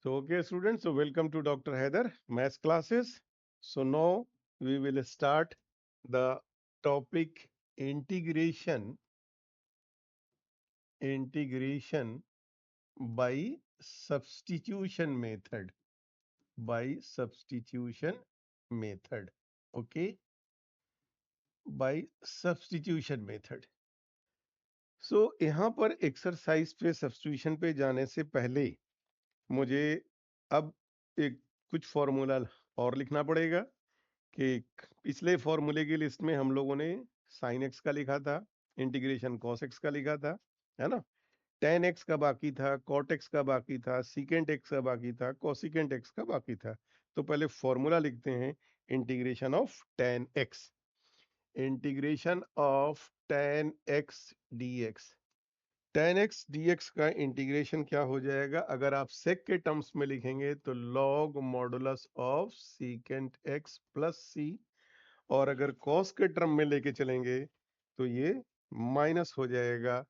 So, okay, students, so welcome to Dr. Haider Maths classes. So, now we will start the topic integration, integration by substitution method, by substitution method. Okay, by substitution method. सो यहाँ पर exercise पे substitution पे जाने से पहले मुझे अब एक कुछ फॉर्मूला और लिखना पड़ेगा कि पिछले फॉर्मूले की लिस्ट में हम लोगों ने साइन एक्स का लिखा था, इंटीग्रेशन कॉस एक्स का लिखा था, है ना। टेन एक्स का बाकी था, कॉट एक्स का बाकी था, सीकेंट एक्स का बाकी था, कोसिकेंट एक्स का बाकी था। तो पहले फॉर्मूला लिखते हैं, integration of ten x, integration of ten x d x. Ten x d x का इंटीग्रेशन क्या हो जाएगा, अगर आप सेक के टर्म्स में लिखेंगे तो log modulus of secant x plus c, और अगर कॉस के टर्म में लेके चलेंगे तो ये माइनस हो जाएगा,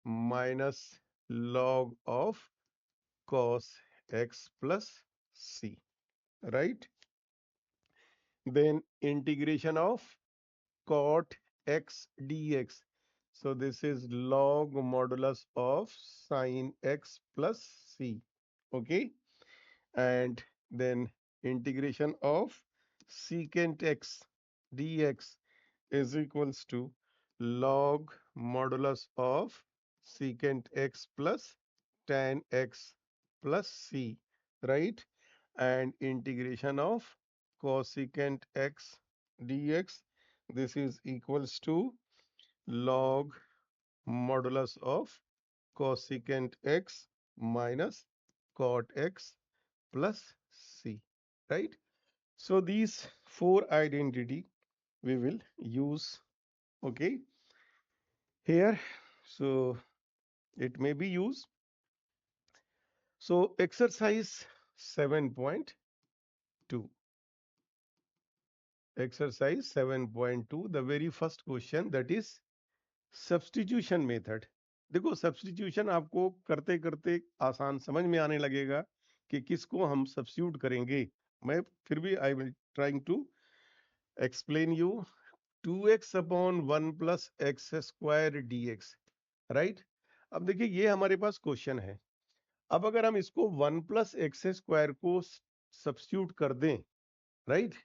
minus log of cos x plus C, right. Then integration of cot x dx, so this is log modulus of sin x plus c, okay. And then integration of secant x dx is equals to log modulus of secant x plus tan x plus c, right. And integration of cosecant x dx, this is equals to log modulus of cosecant x minus cot x plus c, right. So these four identity we will use, okay, here. So it may be used. So exercise 7.2, exercise 7.2, the very first question, that is substitution method. देखो substitution आपको करते करते आसान समझ में आने लगेगा कि किसको हम सब्स्टिट्यूट करेंगे। मैं फिर भी I will trying to explain you. 2x upon 1 plus x square D x, right. अब देखिए ये हमारे पास क्वेश्चन है। अब अगर हम इसको 1 प्लस एक्स स्क्वायर को सब्स्टिट्यूट कर दें, राइट,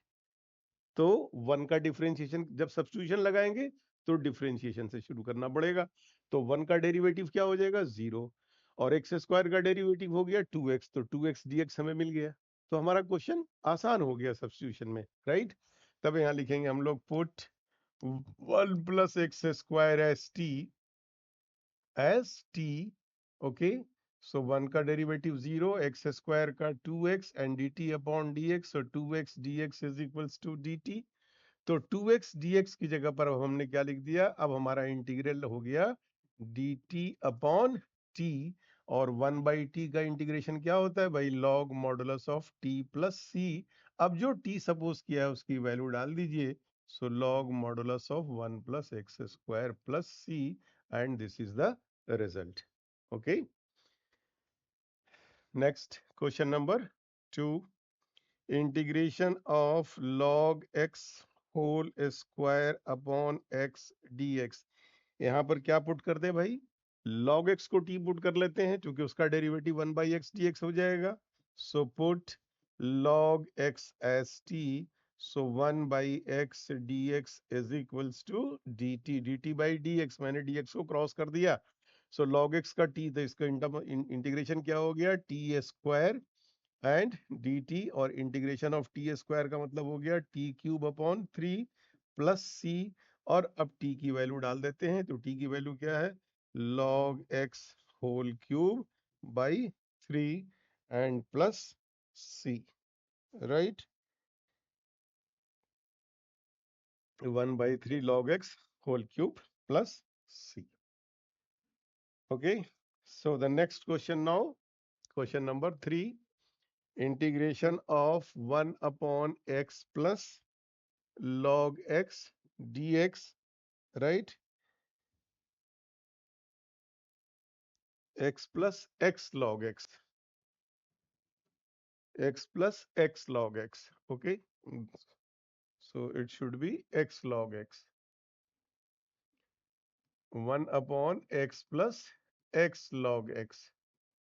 तो 1 का डिफरेंशिएशन जब सब्स्टिट्यूशन लगाएंगे तो डिफरेंशिएशन से शुरू करना पड़ेगा। तो 1 का डेरिवेटिव क्या हो जाएगा, 0, और एक्स स्क्वायर का डेरिवेटिव हो गया 2x, तो 2x dx हमें मिल गया। तो हमारा क्वेश्चन आसान हो गया सब्स्टिट्यूशन में, राइट। तब यहाँ लिखेंगे हम लोग, put 1 plus x square as t, okay. So 1 का डेरिवेटिव 0, एक्स स्क्वायर का 2x and d t upon d x, so 2x dx is equals to D T. तो 2x dx की जगह पर अब हमने क्या लिख दिया, अब हमारा इंटीग्रल हो गया dt अपॉन t, और 1/t का इंटीग्रेशन क्या होता है भाई, log modulus of t plus c। अब जो t सपोज किया है उसकी वैल्यू डाल दीजिए, so log modulus of 1 plus x square plus c, and this is the result, okay. Next question number 2, integration of log x whole square upon x dx। यहाँ पर क्या पुट कर दे भाई, log x को t put कर लेते हैं क्योंकि उसका डेरिवेटिव 1 बाई एक्स dx हो जाएगा। So put log x as t, so 1 by x dx is equals to dt, dt by dx, मैंने dx को क्रॉस कर दिया। सो log x का t, तो इसका इंटीग्रेशन क्या हो गया, t स्क्वायर एंड dt, और इंटीग्रेशन ऑफ टी स्क्वायर का मतलब हो गया T cube upon 3 plus c. और अब t की वैल्यू डाल देते हैं, तो t की वैल्यू क्या है, log x whole cube by 3 and plus c, right. 1/3 log x whole cube plus c, okay. So the next question now, question number 3, integration of 1 upon x plus log x dx, right, x plus x log x, x plus x log x. Okay, so it should be x log x. 1 upon x plus x log x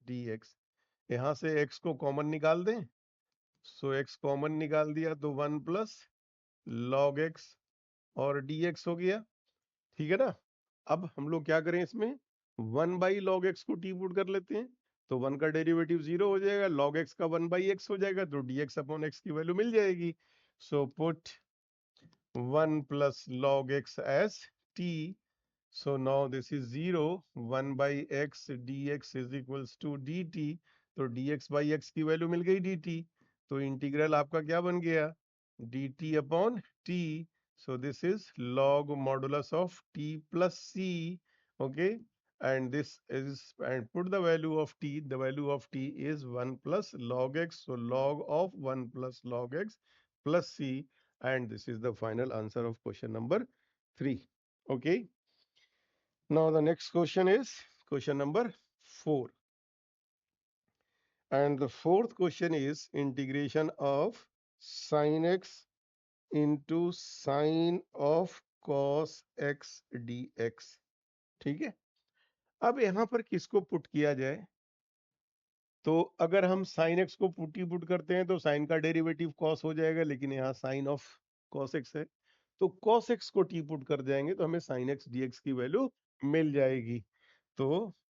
dx. यहां से x को common निकाल दें, सो x common निकाल दिया तो 1 plus log x और dx हो गया। ठीक है ना। अब हम लोग क्या करें, इसमें 1 बाई लॉग एक्स को टी पुट कर लेते हैं, तो 1 का डेरिवेटिव 0 हो जाएगा, लॉग एक्स का 1 बाई एक्स हो जाएगा, तो dx अपॉन एक्स की वैल्यू मिल जाएगी। So put 1 plus log x as t. So now this is 0. 1 by x dx is equals to dt. तो dx by x की वैल्यू मिल गई dt, तो इंटीग्रल आपका क्या बन गया, dt upon t. So this is log modulus of t plus c. Okay, and this is, and put the value of t. The value of t is 1 plus log x. So log of 1 plus log x plus c, and this is the final answer of question number 3. Okay, now the next question is question number 4, and the fourth question is integration of sin x into sin of cos x dx. ठीक है, अब यहां पर किसको put किया जाए, तो अगर हम साइन एक्स को पुट करते हैं तो साइन का डेरिवेटिव कॉस हो जाएगा, लेकिन यहाँ साइन ऑफ कॉस एक्स है, तो कॉस एक्स को टी पुट कर जाएंगे तो हमें साइन एक्स डीएक्स की वैल्यू मिल जाएगी। तो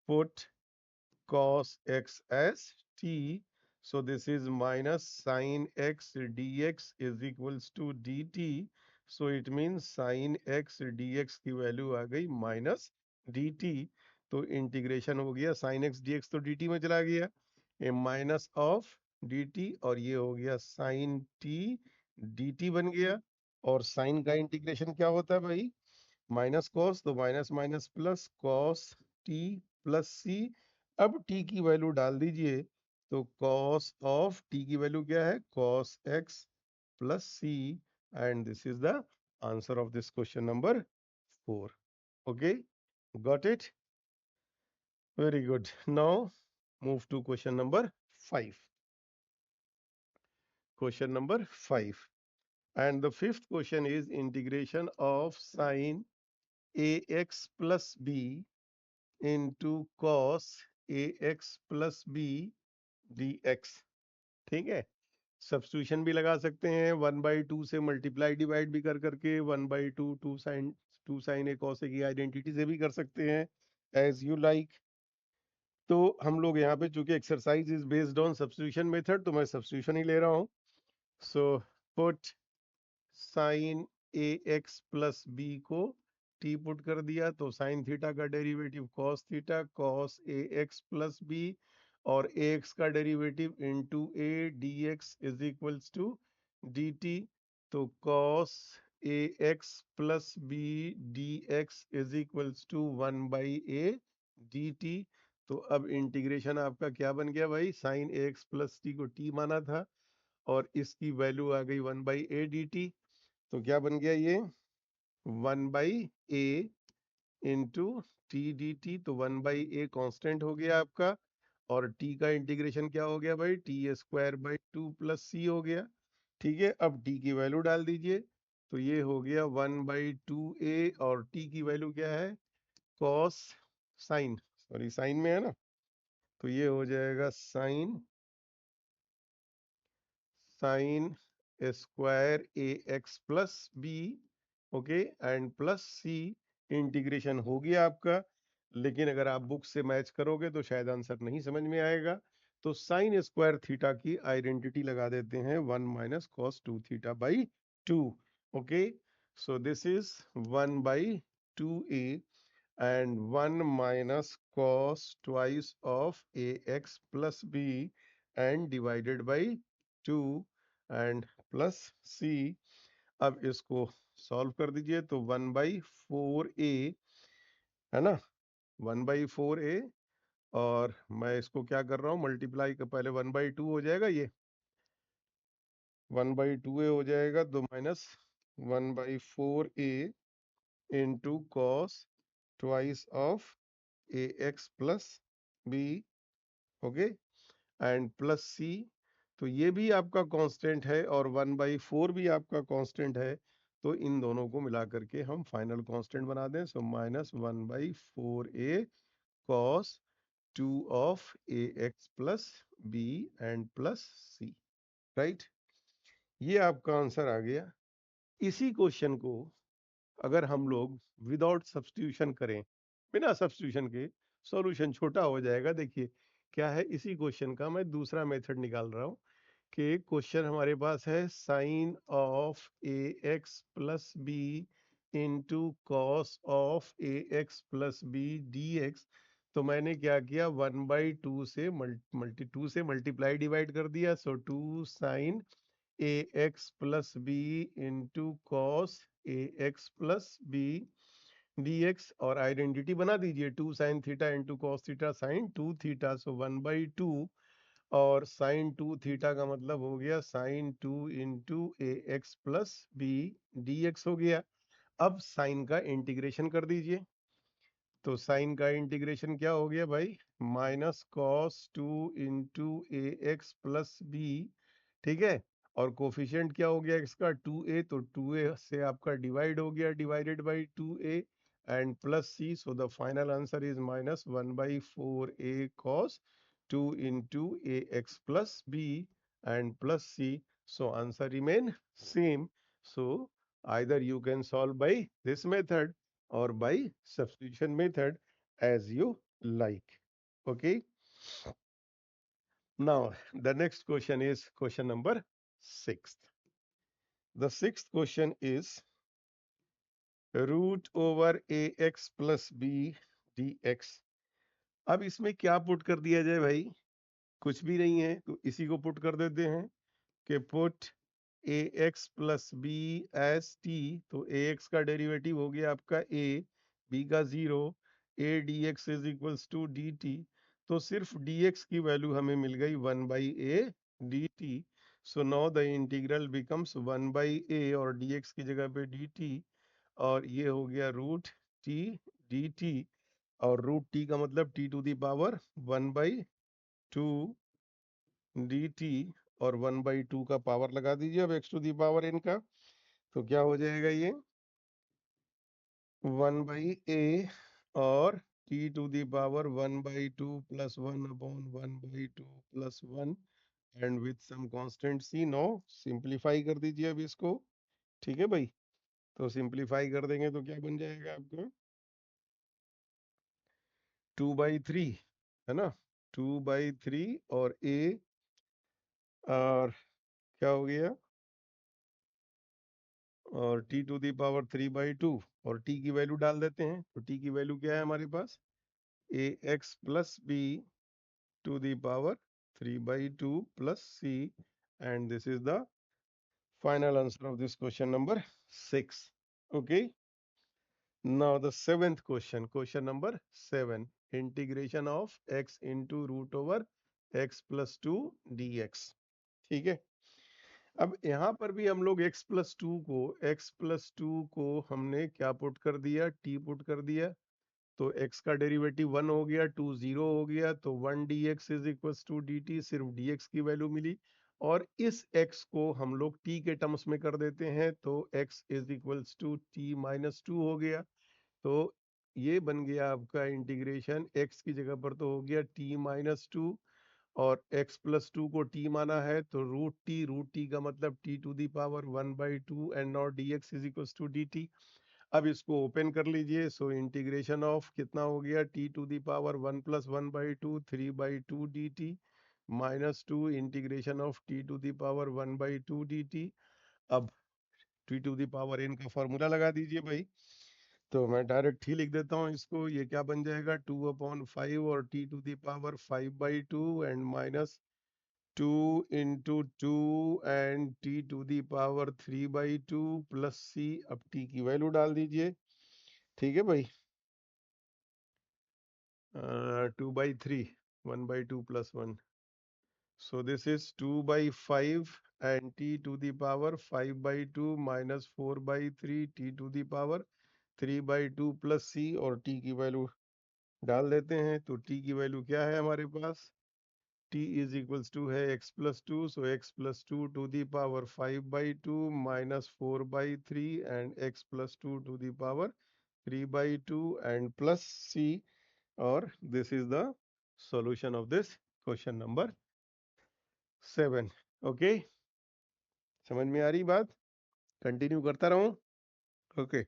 put cos x as t, so this is minus sin x dx is equals to dt, so it means sin x dx की वैल्यू आ गई माइनस dt। तो इंटीग्रेशन हो गया sin x dx, तो dt में चला गया, ए माइनस ऑफ dt, और ये हो गया sin t dt बन गया। और साइन का इंटीग्रेशन क्या होता है भाई, माइनस कॉस, तो minus minus plus cos t plus c. अब t की वैल्यू डाल दीजिए, तो कॉस ऑफ t की वैल्यू क्या है, cos x plus c, and this is the answer of this question number 4. Okay, got it? Very good. Now move to question number 5. Question number 5. And the fifth question is integration of sine ax plus b into cos ax plus b dx. ठीक है, substitution भी लगा सकते हैं, 1/2 से multiply divide भी कर करके 1/2 to sign A cos A की आइडेंटिटी से भी कर सकते हैं, एज यू लाइक। तो हम लोग यहाँ पे चूंकि exercise is based on substitution method, तो मैं सब्स्टिट्यूशन ही ले रहा हूँ। So put sine a x plus b को टी पुट कर दिया, तो साइन थीटा का derivative cos theta cos a x plus b, और ए एक्स का derivative into a D x is equals to D T, तो cos a x plus B D x is equals to 1 by a D T. तो अब integration आपका क्या बन गया भाई, sign a x plus T को टी माना था, और इसकी वैल्यू आ गई 1 बाई ए डी टी, तो क्या बन गया ये 1 by A into T D T, तो 1 बाई ए कॉन्स्टेंट हो गया आपका, और t का इंटीग्रेशन क्या हो गया भाई, T square by 2 plus c हो गया। ठीक है, अब t की वैल्यू डाल दीजिए, तो ये हो गया 1 बाई 2a, और t की वैल्यू क्या है, कॉस साइन, सॉरी साइन में है ना, तो ये हो जाएगा sine sine square A x plus B, okay, and plus C. Integration हो गया आपका, लेकिन अगर आप बुक से मैच करोगे तो शायद आंसर नहीं समझ में आएगा, तो साइन स्क्वायर थीटा की आइडेंटिटी लगा देते हैं 1 minus cos 2 theta by 2। Okay, so this is 1 by 2a and 1 minus cos twice of ax plus b and divided by 2 and plus c। अब इसको सॉल्व कर दीजिए, तो 1 बाई 4a है ना, 1 बाई 4a, और मैं इसको क्या कर रहा हूँ मल्टीप्लाई का, पहले 1 बाई 2 हो जाएगा, ये 1 बाई 2a हो जाएगा, तो minus 1 by 4a into cos twice of ax plus b, okay, and plus c। तो ये भी आपका कांस्टेंट है और 1/4 भी आपका कांस्टेंट है। तो इन दोनों को मिला करके हम फाइनल कांस्टेंट बना दें। सो -1/4a cos 2 of ax plus b and plus c, right. ये आपका आंसर आ गया। इसी क्वेश्चन को अगर हम लोग विदाउट सब्स्टिट्यूशन करें, बिना सब्स्टिट्यूशन के, सॉल्यूशन छोटा हो जाएगा। देखिए क्या है, इसी क्वेश्चन का मैं दूसरा मेथड निकाल रहा हूँ कि क्वेश्चन हमारे पास है sine of A x plus B into cos of A x plus B D x. तो मैंने क्या किया, 1/2 से मल्टीप्लाई डिवाइड कर दिया। So 2 sine a x plus B into cos a x plus B D x, और identity बना दीजिए, 2 sine theta into cos theta sine 2 theta. So 1/2, और साइन 2 थीटा का मतलब हो गया साइन 2 इंटू ए x plus B D x हो गया। अब साइन का इंटीग्रेशन कर दीजिए। तो साइन का इंटीग्रेशन क्या हो गया भाई, माइनस कॉस 2 इंटू ए एक्स प्लस बी, ठीक है। और कोफिशिएंट क्या हो गया इसका, 2a, तो 2a से आपका डिवाइड हो गया, divided by 2a and plus c। So the final answer is -1/4a cos 2 into A x plus B and plus c। So answer remain same. So either you can solve by this method or by substitution method, as you like. Okay, now the next question is question number 6. The sixth question is root over ax plus b dx. अब इसमें क्या put कर दिया जाए भाई, कुछ भी नहीं है तो इसी को पुट कर देते हैं कि put a x plus b as t. तो ए एक्स का डेरिवेटिव हो गया आपका ए, बी का 0, A D x is equals to D T. तो सिर्फ डी एक्स की वैल्यू हमें मिल गई 1/a D t. So now the integral becomes 1/a और डी एक्स की जगह पे डी टी, और ये हो गया रूट टी डी टी। और रूट टी का मतलब T to the power 1/2 D T, और 1/2 का पावर लगा दीजिए अब x to the power n का। तो क्या हो जाएगा ये 1/a और t to the power 1/2 plus 1/1/2 plus 1 and with some constant c। No, simplify कर दीजिए अब इसको, ठीक है भाई। तो सिंप्लीफाई कर देंगे तो क्या बन जाएगा आपका 2/3, है ना, 2/3 और a, और क्या हो गया, और t टू दी पावर 3/2, और t की वैल्यू डाल देते हैं। तो t की वैल्यू क्या है हमारे पास, a x plus b to the power 3/2 plus c, and this is the final answer of this question number 6। Okay, now the seventh question, question number 7, integration of x into root over x plus 2 dx, ठीक है। अब यहाँ पर भी हम लोग x+2 को हमने क्या पुट कर दिया, t पुट कर दिया। तो x का डेरिवेटिव 1 हो गया, 2 0 हो गया, तो 1 dx is equals to dt, सिर्फ dx की वैल्यू मिली। और इस x को हम लोग t के टर्म्स में कर देते हैं, तो x is equals to t-2 हो गया। तो ये बन गया आपका इंटीग्रेशन, x की जगह पर तो हो गया t-2, और x+2 को t माना है, तो रूट टी का मतलब t to the power 1/2 and not dx is equals to dt। अब इसको ओपन कर लीजिए। सो इंटीग्रेशन ऑफ कितना हो गया, t to the power 1 + 1/2 3/2 dt, -2 integration of t to the power 1/2 dt। अब t to the power n का formula लगा दीजिए भाई। तो मैं डायरेक्ट ही लिख देता हूँ इसको, ये क्या बन जाएगा 2/5 और t to the power 5/2 and minus 2 into 2 and t to the power 3/2 plus c। अब t की वैल्यू डाल दीजिए, ठीक है भाई। 2/3, 1/2 plus 1, so this is 2/5 and t to the power 5/2 minus 4/3 t to the power 3/2 plus c, और t की value डाल देते हैं। तो t की वैल्यू क्या है हमारे पास, t इज इक्वल्स टू है x+2, so x+2 to the power 5/2 minus 4/3 and x+2 to the power 3/2 and plus c, और this is the solution of this question number 7. Okay, समझ में आ रही बात? कंटिन्यू करता रहूं? Okay,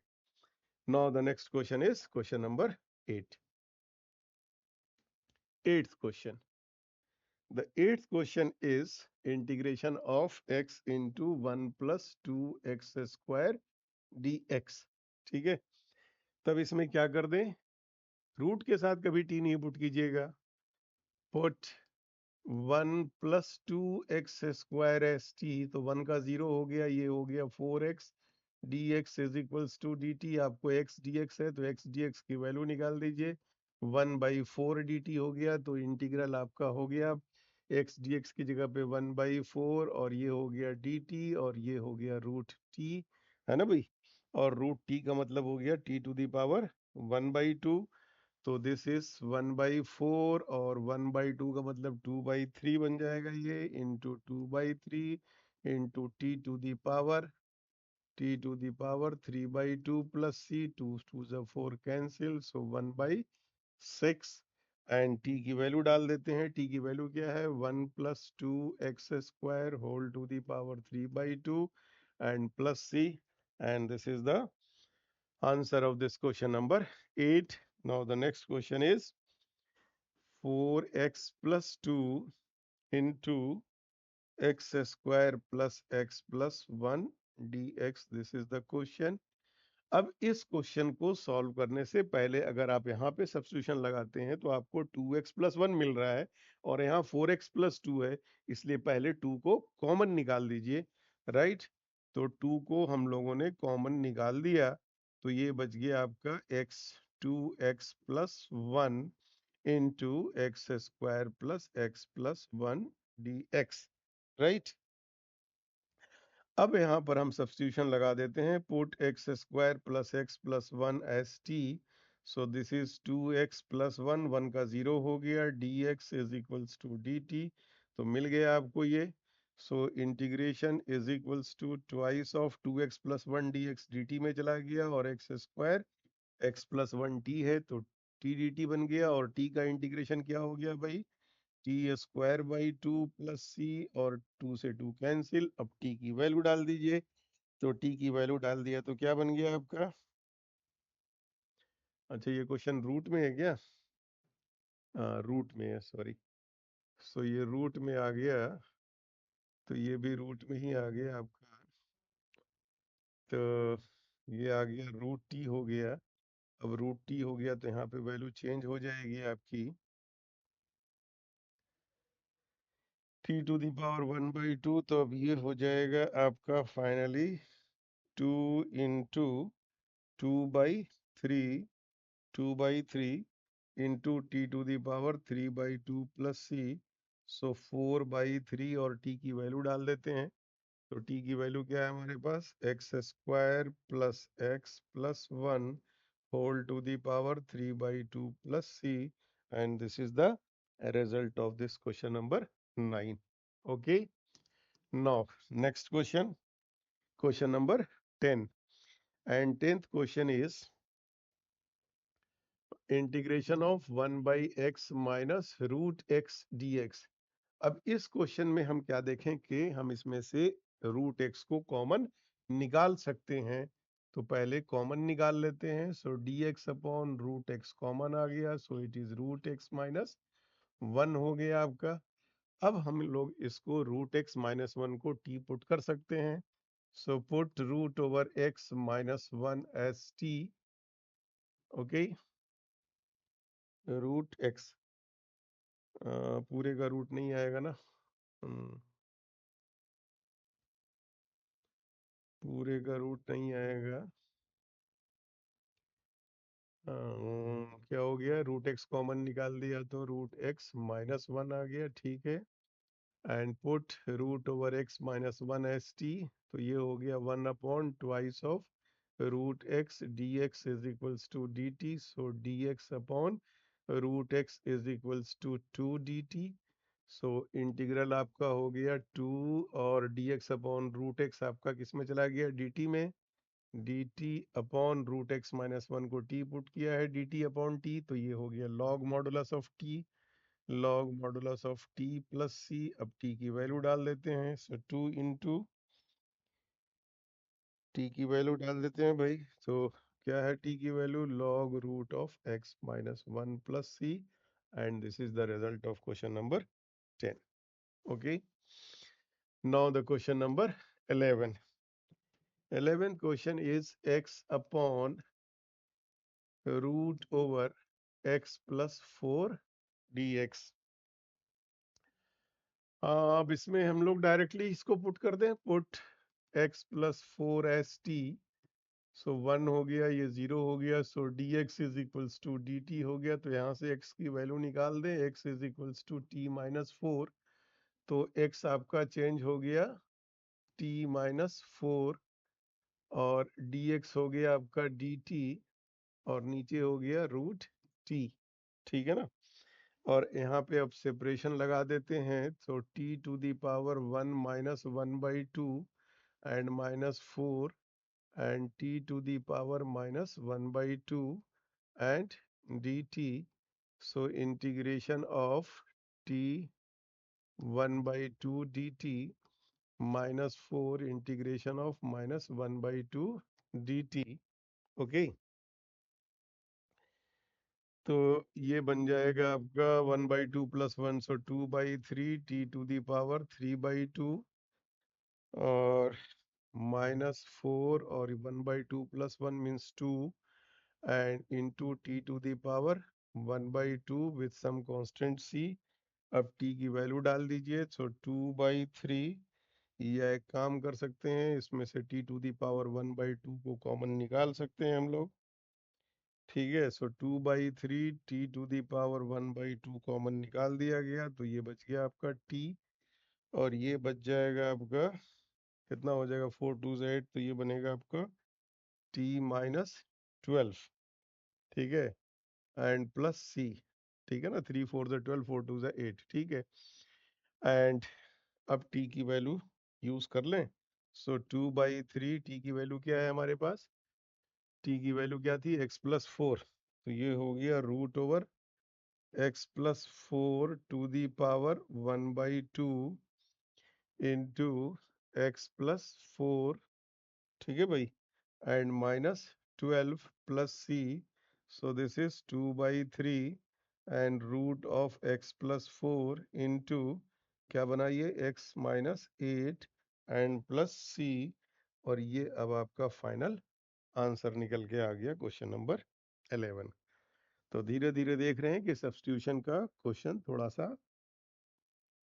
now the next question is question number 8. Eighth question. The eighth question is integration of x into 1 plus 2x square dx. ठीक है, तब इसमें क्या कर दें, रूट के साथ कभी t नहीं पुट कीजिएगा, put 1 plus 2x square as t, तो 1 का 0 हो गया, ये हो गया 4x dx is equals to dt. आपको x dx है तो x dx की वैल्यू निकाल दीजिए, 1/4 dt हो गया, तो इंटीग्रल आपका हो गया x dx की जगह पे 1/4, और ये हो गया dt, और ये हो गया रूट t, है ना भाई, और रूट t का मतलब हो गया t टू द पावर 1/2, तो दिस इज 1/4, और 1/2 का मतलब 2/3 बन जाएगा ये, into 2/3 into t to the power 3/2 plus c, 2 2 जा 4 कैंसिल, सो 1/6, एंड t की वैल्यू डाल देते हैं. t की वैल्यू क्या है, 1 plus 2x square whole to the power 3/2 and plus c, and this is the answer of this question number 8. Now the next question is 4x plus 2 into x square plus x plus 1 dx. This is the question. अब इस question को solve करने से पहले अगर आप यहाँ पे सब्स्टिट्यूशन लगाते हैं तो आपको 2x+1 मिल रहा है, और यहाँ 4x+2 है, इसलिए पहले 2 को कॉमन निकाल दीजिए, राइट. तो 2 को हम लोगों ने कॉमन निकाल दिया, तो ये बच गया आपका x2x+1 into x square plus x plus 1 dx, right. अब यहाँ पर हम सब्स्टिट्यूशन लगा देते हैं, put x square plus x plus 1 as t, so this is 2x+1, 1 का 0 हो गया, dx is equals to dt, तो मिल गया आपको ये. So integration is equals to twice of 2x+1 dx, dt में चला गया, और x square x plus 1t है तो t dt बन गया, और t का इंटीग्रेशन क्या हो गया भाई, t² 2 प्लस सी, और 2 से 2 कैंसिल. अब t की वैल्यू डाल दीजिए, तो t की वैल्यू डाल दिया तो क्या बन गया आपका, अच्छा ये क्वेश्चन रूट में है क्या, हाँ रूट में है, सॉरी. सो ये रूट में आ गया, तो ये भी रूट में ही आ गया आपका, तो ये आ गया रूट टी हो गया. अब रूट टी हो गया तो यहाँ पे वैल्यू चेंज हो जाएगी आपकी, t⁻1/2, तो अब ये हो जाएगा आपका finally 2 into 2/3 2/3 into t⁻3/2 plus c, सो 4/3, और t की वैल्यू डाल देते हैं, तो t की वैल्यू क्या है हमारे पास, x square plus x plus 1 whole to the power 3/2 plus c, and this is the result of this question number 9. Okay, now next question, question number 10, and 10th question is integration of 1/x minus root x dx. अब इस question में हम क्या देखें कि हम इसमें से रूट एक्स को कॉमन निकाल सकते हैं, तो पहले कॉमन निकाल लेते हैं, so dx upon root x common आ गया, so it is root x minus 1 हो गया आपका. अब हम लोग इसको रूट एक्स माइनस 1 को t पुट कर सकते हैं, so put root over x minus 1 as t. Okay, root x पूरे का रूट नहीं आएगा ना, पूरे का रूट नहीं आएगा. क्या हो गया, रूट एक्स कॉमन निकाल दिया तो रूट एक्स माइनस 1 आ गया, ठीक है, and put root over x minus 1 as t, तो ये हो गया 1 upon twice of root x d x is equals to D t, so d x upon root x is equals to 2 dt. So integral आपका हो गया 2 और dx upon root x आपका किस में चला गया, dt में। dt upon root x minus 1 को t पुट किया है dt अपॉन t, तो ये हो गया log modulus of t, log modulus of t plus c। अब t की वैल्यू डाल देते हैं, सो 2 इंटू t की वैल्यू डाल देते हैं भाई। तो क्या है t की value, log root of x minus 1 plus c, and this is the result of question number 10। Okay, now the question number 11. 11th question is x upon root over x plus 4 dx। अब इसमें हम लोग directly इसको put कर दें, put x plus 4 as t, so 1 हो गया, ये 0 हो गया, so dx is equals to dt हो गया। तो यहाँ से x की वैल्यू निकाल दें, x is equals to t minus 4, तो x आपका चेंज हो गया t माइनस 4, और dx हो गया आपका dt, और नीचे हो गया रूट t। ठीक है ना। और यहाँ पे अब सेपरेशन लगा देते हैं, तो t to the power 1 minus 1/2 and minus 4 and t to the power minus 1/2 and dt। So integration of t 1/2 dt minus 4 integration of minus 1/2 dt। Okay, तो ये बन जाएगा आपका 1/2 plus 1, so 2/3 t to the power 3/2 और minus 4 और 1/2 plus 1 means 2 and into t to the power 1/2 with some constant c। अब t की value डाल दीजिए, सो 2/3, या एक काम कर सकते हैं, इसमें से t टू दी पावर 1/2 को कॉमन निकाल सकते हैं हम लोग। ठीक है, so 2/3 t to the power 1/2 common निकाल दिया गया, तो ये बच गया आपका t, और ये बच जाएगा आपका, कितना हो जाएगा, 4 2 8, तो ये बनेगा आपका t माइनस 12। ठीक है, एंड प्लस c। ठीक है ना, 3 4 से 12, 4 2 से 8। ठीक है, एंड अब t की वैल्यू यूज कर लें, सो 2/3 t की वैल्यू क्या है हमारे पास, t की वैल्यू क्या थी, x प्लस 4, तो ये हो गया root over x plus 4 to the power 1/2 into x plus 4। ठीक है भाई, and minus 12 plus c, so this is 2/3 and root of x plus 4 into क्या बना ये, x minus 8 and plus c। और ये अब आपका फाइनल आंसर निकल के आ गया क्वेश्चन नंबर 11। तो धीरे धीरे देख रहे हैं कि सब्स्टिट्यूशन का क्वेश्चन थोड़ा सा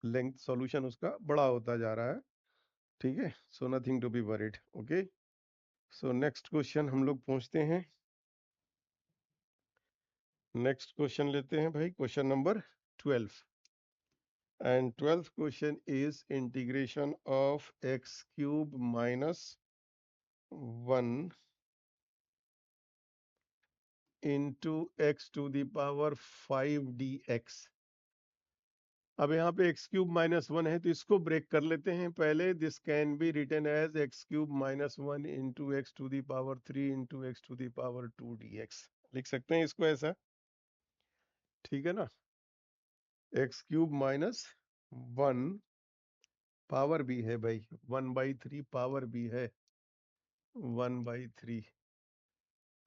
लेंथ सॉल्यूशन उसका बड़ा होता जा रहा है। ठीक है, so nothing to be worried. Okay, so next question हम लोग पहुंचते हैं। नेक्स्ट क्वेश्चन लेते हैं भाई, question number 12, and 12th question is integration of x cube minus 1 into x to the power 5 dx। अब यहाँ पे एक्स क्यूब माइनस 1 है, तो इसको ब्रेक कर लेते हैं पहले। This can be written as x cube minus 1 into x to the power 3 into x to the power 2 dx, लिख सकते हैं इसको ऐसा। ठीक है ना, एक्स क्यूब माइनस 1 पावर भी है भाई, 1/3 पावर भी है, 1/3।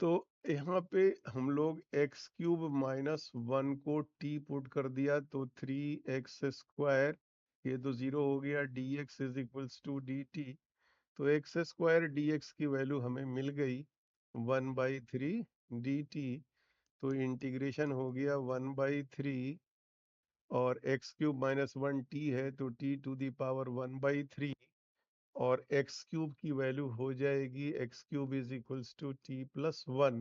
तो यहाँ पे हम लोग एक्स क्यूब माइनस 1 को t पुट कर दिया, तो 3x², ये तो 0 हो गया, dx is equals to dt। तो x² dx की वैल्यू हमें मिल गई 1/3 dt। तो इंटीग्रेशन हो गया 1/3, और एक्स क्यूब माइनस 1 t है, तो t टू दी पावर 1/3, और एक्स क्यूब की वैल्यू हो जाएगी x cube is equals to t plus 1,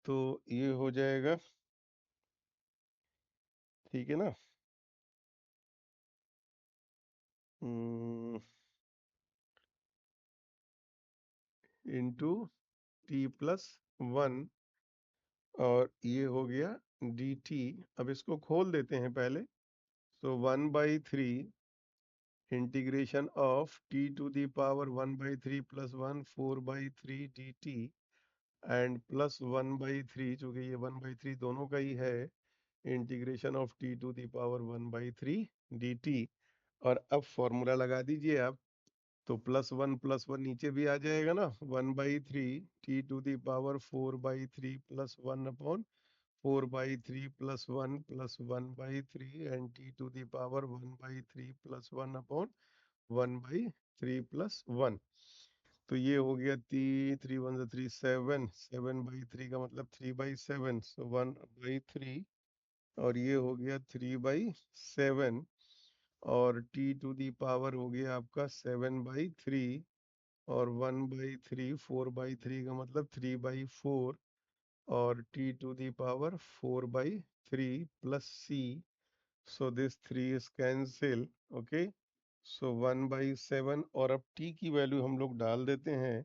तो ये हो जाएगा। ठीक है ना, इंटू t प्लस 1, और ये हो गया dt। अब इसको खोल देते हैं पहले, So 1/3 integration of t to the power 1/3 plus 1 4/3 dt and plus 1/3, चूंकि ये 1/3 दोनों का ही है, integration of t to the power 1/3 dt। और अब फॉर्मूला लगा दीजिए आप, तो +1 नीचे भी आ जाएगा ना, 1/3 t to the power 4/3 plus 1 upon 4/3 plus 1 plus 1/3 and t to the power 1/3 plus 1 upon 1/3 plus 1। तो ये हो गया 3 7, 7/3 का मतलब 3/7, सो 1/3, और ये हो गया 3/7, और t टू दी पावर हो गया आपका 7/3, और 1/3 4/3 का मतलब 3/4, और t to the power 4/3 plus c, so this 3 is cancel. Okay, so 1/7, और अब t की वैल्यू हम लोग डाल देते हैं,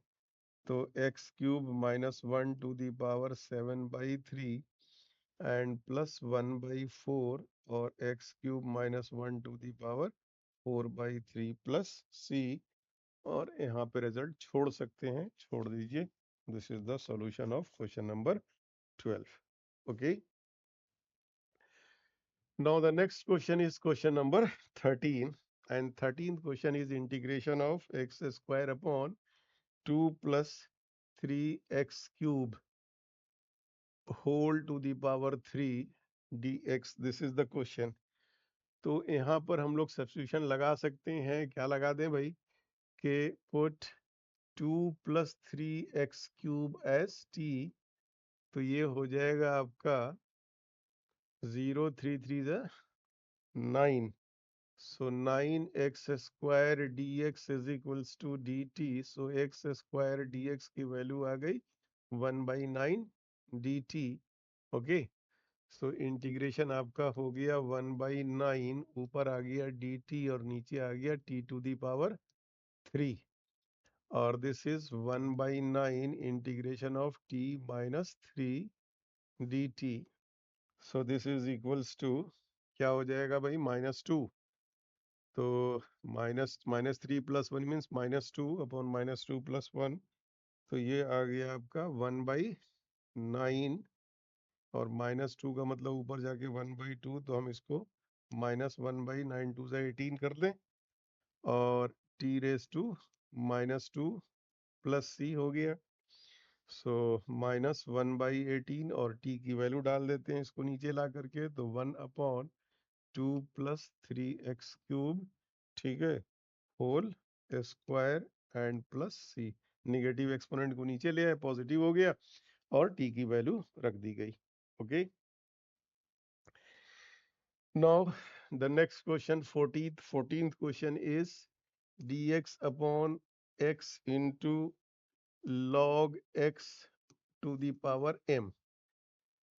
तो x³ -1 to the power 7/3 and plus 1/4, और x³ -1 to the power 4/3 plus c, और यहाँ पे रिजल्ट छोड़ सकते हैं, छोड़ दीजिए। This is the solution of question number 12। Okay, now the next question is question number 13, and 13th question is integration of x² upon 2 plus 3x³ whole to the power 3 dx। This is the question. तो यहाँ पर हम लोग substitution लगा सकते हैं, क्या लगा दें भाई, कि put 2 plus 3x³ S t, तो ये हो जाएगा आपका 0 3 3 9, so 9x² dx is equals to dt, so x² dx की वैल्यू आ गई 1/9 dt। ओके, सो इंटीग्रेशन आपका हो गया 1/9, ऊपर आ गया dt और नीचे आ गया t टू दी पावर 3, और this is 1/9 integration of t minus 3 dt। So this is equals to, क्या हो जाएगा भाई, -2, तो -3 प्लस 1 मीन्स -2 अपॉन -2 प्लस 1, तो ये आ गया आपका 1/9, और -2 का मतलब ऊपर जाके 1/2, तो हम इसको -1/9 2 से 18 कर दें, और t⁻² प्लस c हो गया, सो -1/18, और t की वैल्यू डाल देते हैं इसको नीचे ला करके, तो 1/2 प्लस 3x³, ठीक है, whole square and plus c. Negative exponent को नीचे ले आए, पॉजिटिव हो गया, और t की वैल्यू रख दी गई। Okay, now the next question, 14th question is dx upon x into log x to the power m।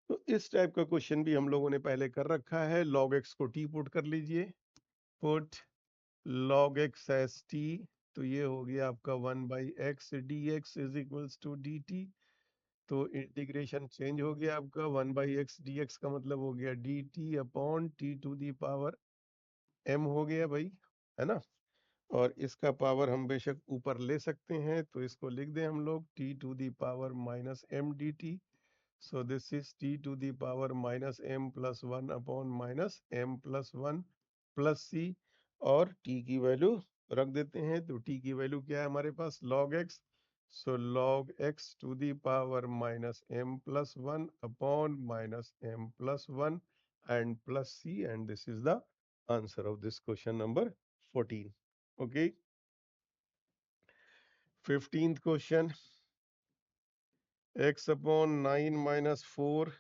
तो इस टाइप का क्वेश्चन भी हम लोगों ने पहले कर रखा है। log x को t पुट कर लीजिए, put log x as t, तो ये हो गया आपका 1/x dx is equals to dt। तो इंटीग्रेशन चेंज हो गया आपका, 1/x dx का मतलब हो गया dt upon t to the power m हो गया भाई, है ना। और इसका पावर हम बेशक ऊपर ले सकते हैं, तो इसको लिख दें हम लोग t to the power -m dt। So this is t to the power -m plus 1 upon -m plus 1 plus c, और t की वैल्यू रख देते हैं, तो t की वैल्यू क्या है हमारे पास, log x, so log x to the power -m plus 1 upon -m plus 1 and plus c, and this is the answer of this question number 14। Okay, 15th question, x upon 9 minus 4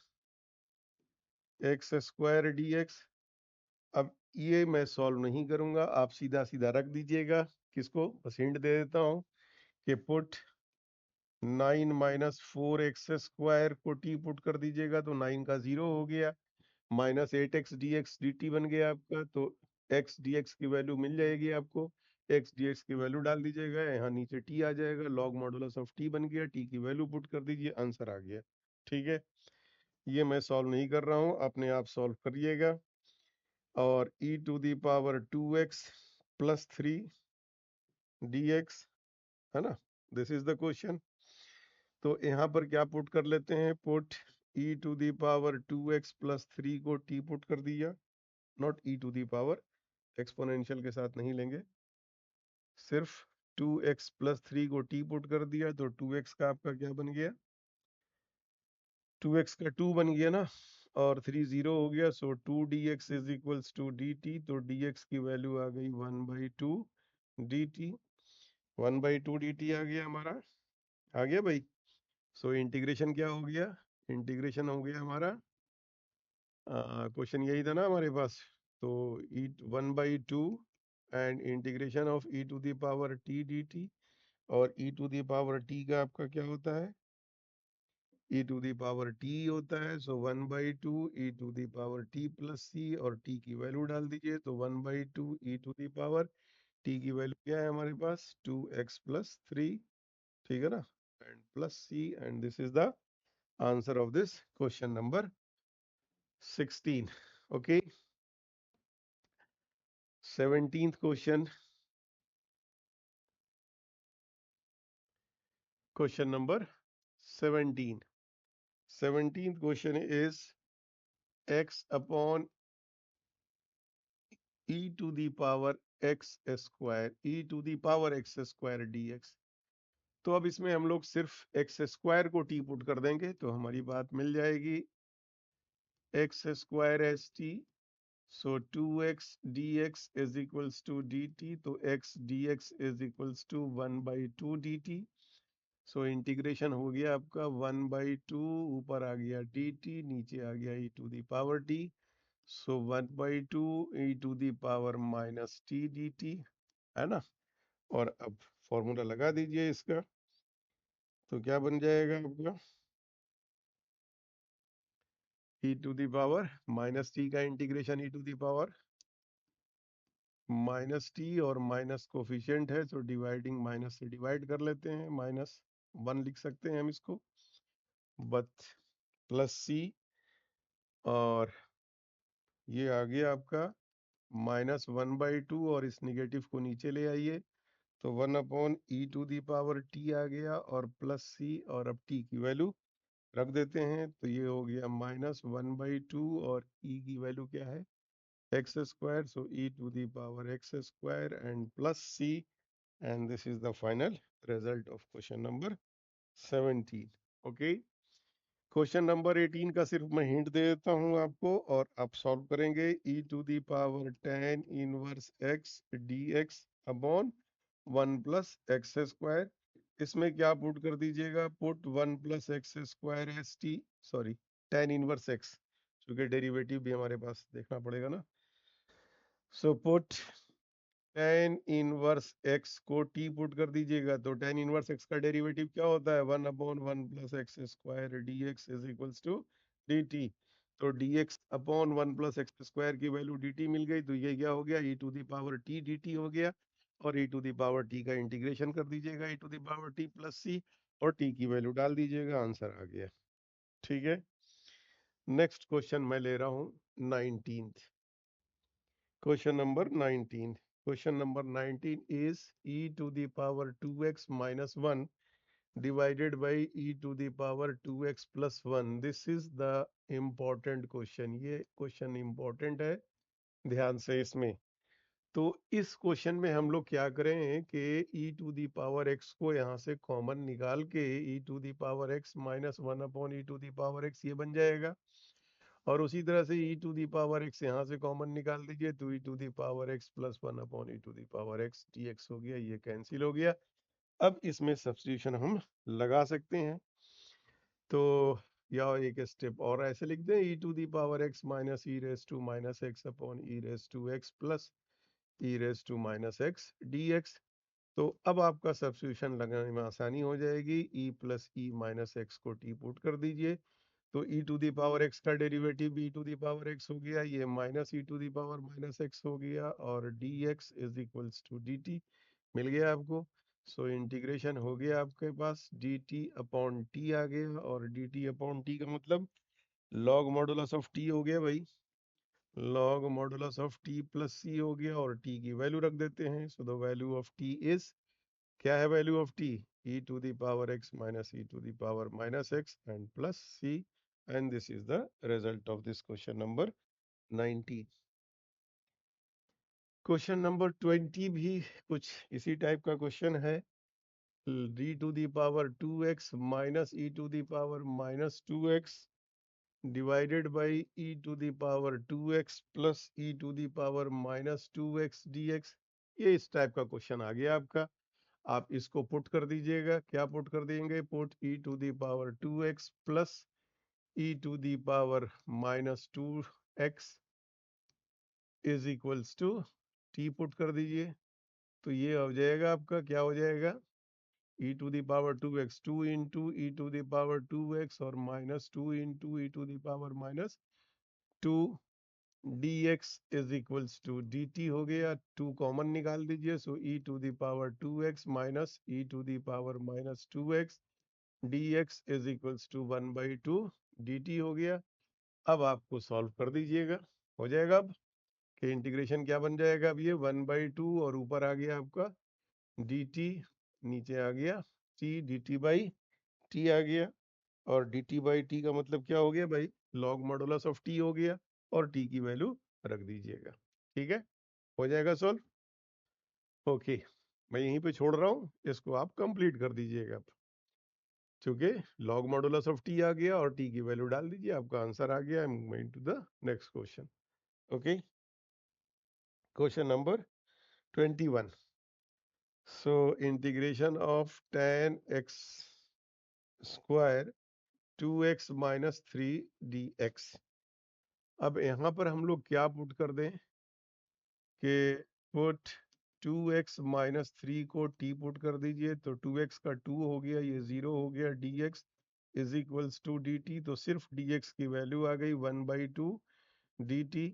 x² dx। अब ये मैं solve नहीं करूंगा, आप सीधा सीधा रख दीजिएगा। किसको, बस हिंट दे देता हूं कि पुट 9 माइनस 4x² को t पुट कर दीजिएगा, तो 9 का 0 हो गया, -8x dx dt बन गया आपका, तो x dx की वैल्यू मिल जाएगी आपको, x dx की वैल्यू डाल दीजिएगा, यहाँ नीचे t आ जाएगा, log मॉडुलस ऑफ t बन गया, t की वैल्यू पुट कर दीजिए, आंसर आ गया। ठीक है, ये मैं सॉल्व नहीं कर रहा हूँ, अपने आप सॉल्व करिएगा। और e to the power 2x plus 3 dx, है ना। This is the question. तो यहाँ पर क्या पुट कर लेते हैं, put e to the power 2x plus 3 को t पुट कर दिया, not e to the power, exponential के साथ नहीं लेंगे, सिर्फ 2x प्लस 3 को t पुट कर दिया, तो 2x का आपका क्या बन गया, 2x का 2 बन गया ना, और 3 0 हो गया, so 2 dx is equals to dt, तो dx की वैल्यू आ गई 1/2 dt, 1/2 dt आ गया हमारा, आ गया भाई। सो इंटीग्रेशन क्या हो गया, इंटीग्रेशन हो गया हमारा, क्वेश्चन यही था ना हमारे पास, तो e 1/2 and integration of e to the power t dt, और e to the power t का आपका क्या होता है, e to the power t होता है, so 1/2 e to the power t plus c, और t की वैल्यू डाल दीजिए, तो 1/2 e to the power t की वैल्यू क्या है हमारे पास, 2x प्लस 3, ठीक है ना, and plus c, and this is the answer of this question number 16। Okay, 17th question, question number 17. 17th question is x upon e to the power x square, e to the power x square dx। तो अब इसमें हम लोग सिर्फ x square को t put कर देंगे, तो हमारी बात मिल जाएगी, x square as t, so 2x dx is equals to dt, तो x dx is equals to 1/2 dt। So integration हो गया आपका 1/2, ऊपर आ गया dt, नीचे आ गया e to the power t, so 1/2 e to the power minus t dt, है ना। और अब फॉर्मूला लगा दीजिए इसका, तो क्या बन जाएगा आपका, e to the power minus t का integration e to the power minus t, और माइनस कोफिशिएंट है, तो डिवाइडिंग माइनस से डिवाइड कर लेते हैं, -1 लिख सकते हैं हम इसको, बट प्लस c, और ये आ गया आपका -1/2, और इस निगेटिव को नीचे ले आइए, तो 1/e to the power t आ गया, और प्लस c, और अब t की वैल्यू रख देते हैं, तो ये हो गया -1/2, और e की वैल्यू क्या है, x square, so e to the power x square and plus c, and this is the final result of question number 17। Okay, question number 18 का सिर्फ मैं हिंट दे देता हूं आपको, और आप सॉल्व करेंगे, e to the power tan inverse x dx upon 1 plus x square, इसमें क्या पुट कर दीजिएगा, put 1 plus x square as t, sorry tan inverse x, क्योंकि डेरिवेटिव भी हमारे पास देखना पड़ेगा ना, सो पुट tan इनवर्स x को t पुट कर दीजिएगा, तो tan इनवर्स x का डेरिवेटिव क्या होता है, 1/1 plus x square dx is equals to dt, तो dx upon 1 plus x square की वैल्यू dt मिल गई, तो ये क्या हो गया, e to the power t dt हो गया, और e to the power t का इंटीग्रेशन कर दीजिएगा, e to the power t plus c, और t की वैल्यू डाल दीजिएगा, आंसर आ गया, ठीक है। नेक्स्ट क्वेश्चन मैं ले रहा हूँ 19th, question number 19. Question number 19 is e to the power 2x minus 1 divided by e to the power 2x plus 1. This is the important question. ये क्वेश्चन important है, ध्यान से इसमें। तो इस क्वेश्चन में हम लोग क्या करें कि e to the power x को यहाँ से कॉमन निकाल के e to the power x minus 1 upon e to the power x ये बन जाएगा, और उसी तरह से e to the power x यहाँ से कॉमन निकाल दीजिए, तो e to the power x plus 1 upon e to the power x dx हो गया, ये कैंसिल हो गया। अब इसमें सब्स्टिट्यूशन हम लगा सकते हैं, तो या एक स्टेप और ऐसे लिख दें, e to the power x minus e raise to minus x upon e raise to x plus e raise to minus x dx। तो अब आपका सब्स्टिट्यूशन लगाने में आसानी हो जाएगी, e plus e minus x को t पुट कर दीजिए, तो e to the power x का derivative e to the power x हो गया, ये minus e to the power minus x हो गया, और dx is equals to dt मिल गया आपको। सो इंटीग्रेशन हो गया आपके पास, dt अपॉन t आ गया, और dt अपॉन t का मतलब लॉग मॉडुलस ऑफ t हो गया भाई, log modulus of t plus c हो गया और टी की वैल्यू रख देते हैं. So the value of t is, क्या है value of t? e to the power x minus e to the power minus x and plus c, and this is the result of this question number 19. Question number 20 भी कुछ इसी type का question है. d to the power 2x minus e to the power minus 2x divided by e to the power 2x plus e to the power minus 2x dx. ये इस type का question आ गया आपका. आप इसको put कर दीजिएगा. क्या पुट कर देंगे? Put e to the power 2x plus e to the power minus 2x is equals to t put कर दीजिए. तो ये हो जाएगा आपका, क्या हो जाएगा? e to the power 2x 2 into e to the power 2x और minus 2 into e to the power minus 2 dx is equals to dt हो गया. 2 कॉमन निकाल दीजिए. सो e to the power 2x minus e to the power minus 2x dx is equals to 1 by 2 dt हो गया. अब आपको solve कर दीजिएगा. हो जाएगा अब कि इंटीग्रेशन क्या बन जाएगा? अब ये 1 बाई 2 और ऊपर आ गया आपका dt, नीचे आ गया t, dt बाई t आ गया. और dt बाई t का मतलब क्या हो गया भाई? लॉग मॉडुलस ऑफ t हो गया. और t की वैल्यू रख दीजिएगा. ठीक है, हो जाएगा सॉल्व. ओके, मैं यहीं पे छोड़ रहा हूँ, इसको आप कंप्लीट कर दीजिएगा. क्योंकि लॉग मॉडुलस ऑफ टी आ गया और टी की वैल्यू डाल दीजिए, आपका आंसर आ गया. I am going to the next question. Okay, question number 21. So integration of tan x square 2x minus 3 dx. अब यहाँ पर हम लोग क्या पुट कर दें कि पुट 2x माइनस 3 को t पुट कर दीजिए. तो 2x का 2 हो गया, ये 0 हो गया. dx is equals to dt. तो सिर्फ dx की वैल्यू आ गई 1 बाई 2 dt.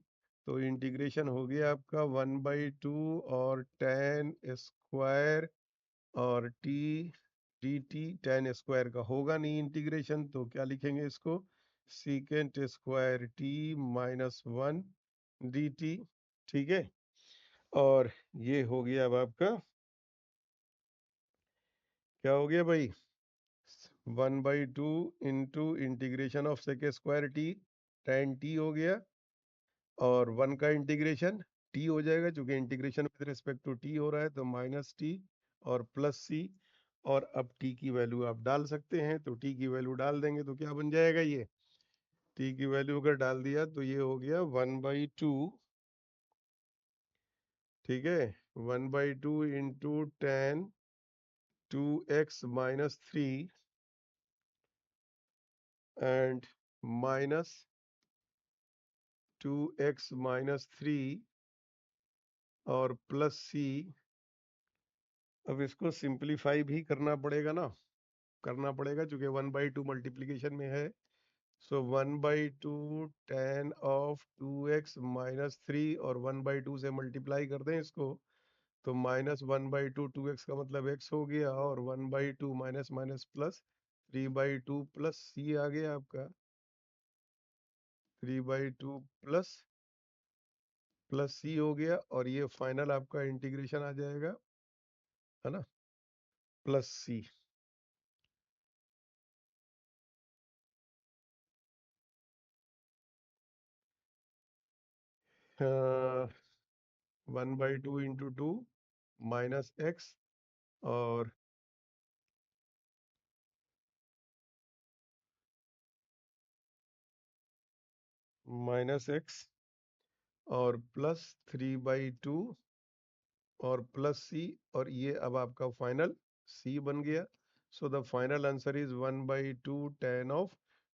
तो इंटीग्रेशन हो गया आपका 1 बाई 2 और tan स्क्वायर और t dt. tan स्क्वायर का होगा नहीं इंटीग्रेशन, तो क्या लिखेंगे इसको? Secant square t minus 1 dt. ठीक है, और ये हो गया अब आपका, क्या हो गया भाई? 1 by 2 into integration of sec square t tan t हो गया. और 1 का इंटीग्रेशन t हो जाएगा, क्योंकि integration with respect to t हो रहा है. तो माइनस t और प्लस c. और अब t की वैल्यू आप डाल सकते हैं. तो t की वैल्यू डाल देंगे तो क्या बन जाएगा? ये t की वैल्यू अगर डाल दिया तो ये हो गया 1 बाई 2. ठीक है, 1 by 2 into tan 2x minus 3 and minus 2x minus 3 और प्लस c. अब इसको सिंप्लीफाई भी करना पड़ेगा ना, करना पड़ेगा, क्योंकि 1 बाई 2 मल्टीप्लीकेशन में है. सो 1 by 2 tan of 2x minus 3 और 1 बाई 2 से मल्टीप्लाई कर दें इसको. तो माइनस 1 बाई 2 2x का मतलब x हो गया. और 1 by 2 minus minus plus 3 by 2 plus c आ गया आपका. 3 बाई 2 प्लस c हो गया. और ये फाइनल आपका इंटीग्रेशन आ जाएगा, है ना, plus c. One by 2 into 2 minus x और माइनस एक्स और प्लस 3 बाई 2 और प्लस सी. और ये अब आपका फाइनल सी बन गया. So the final answer is 1 by 2 tan of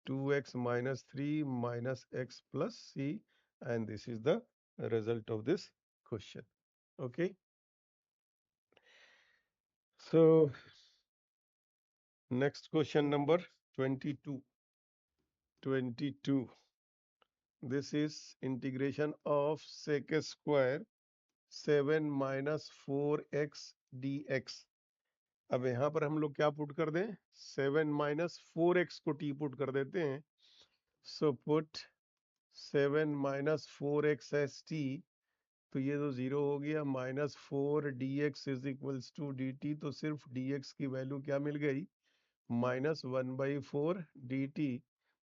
2x minus 3 minus x plus c. And this is the result of this question. Okay, so next question number 22. This is integration of sec square 7 minus 4x dx. अब यहाँ पर हम लोग क्या put कर दें? 7 minus 4x को t put कर देते हैं. सो पुट 7 माइनस 4x(st), तो ये तो 0 हो गया। -4 dx is equals to dt, तो सिर्फ dx की वैल्यू क्या मिल गई, -1/4 dt।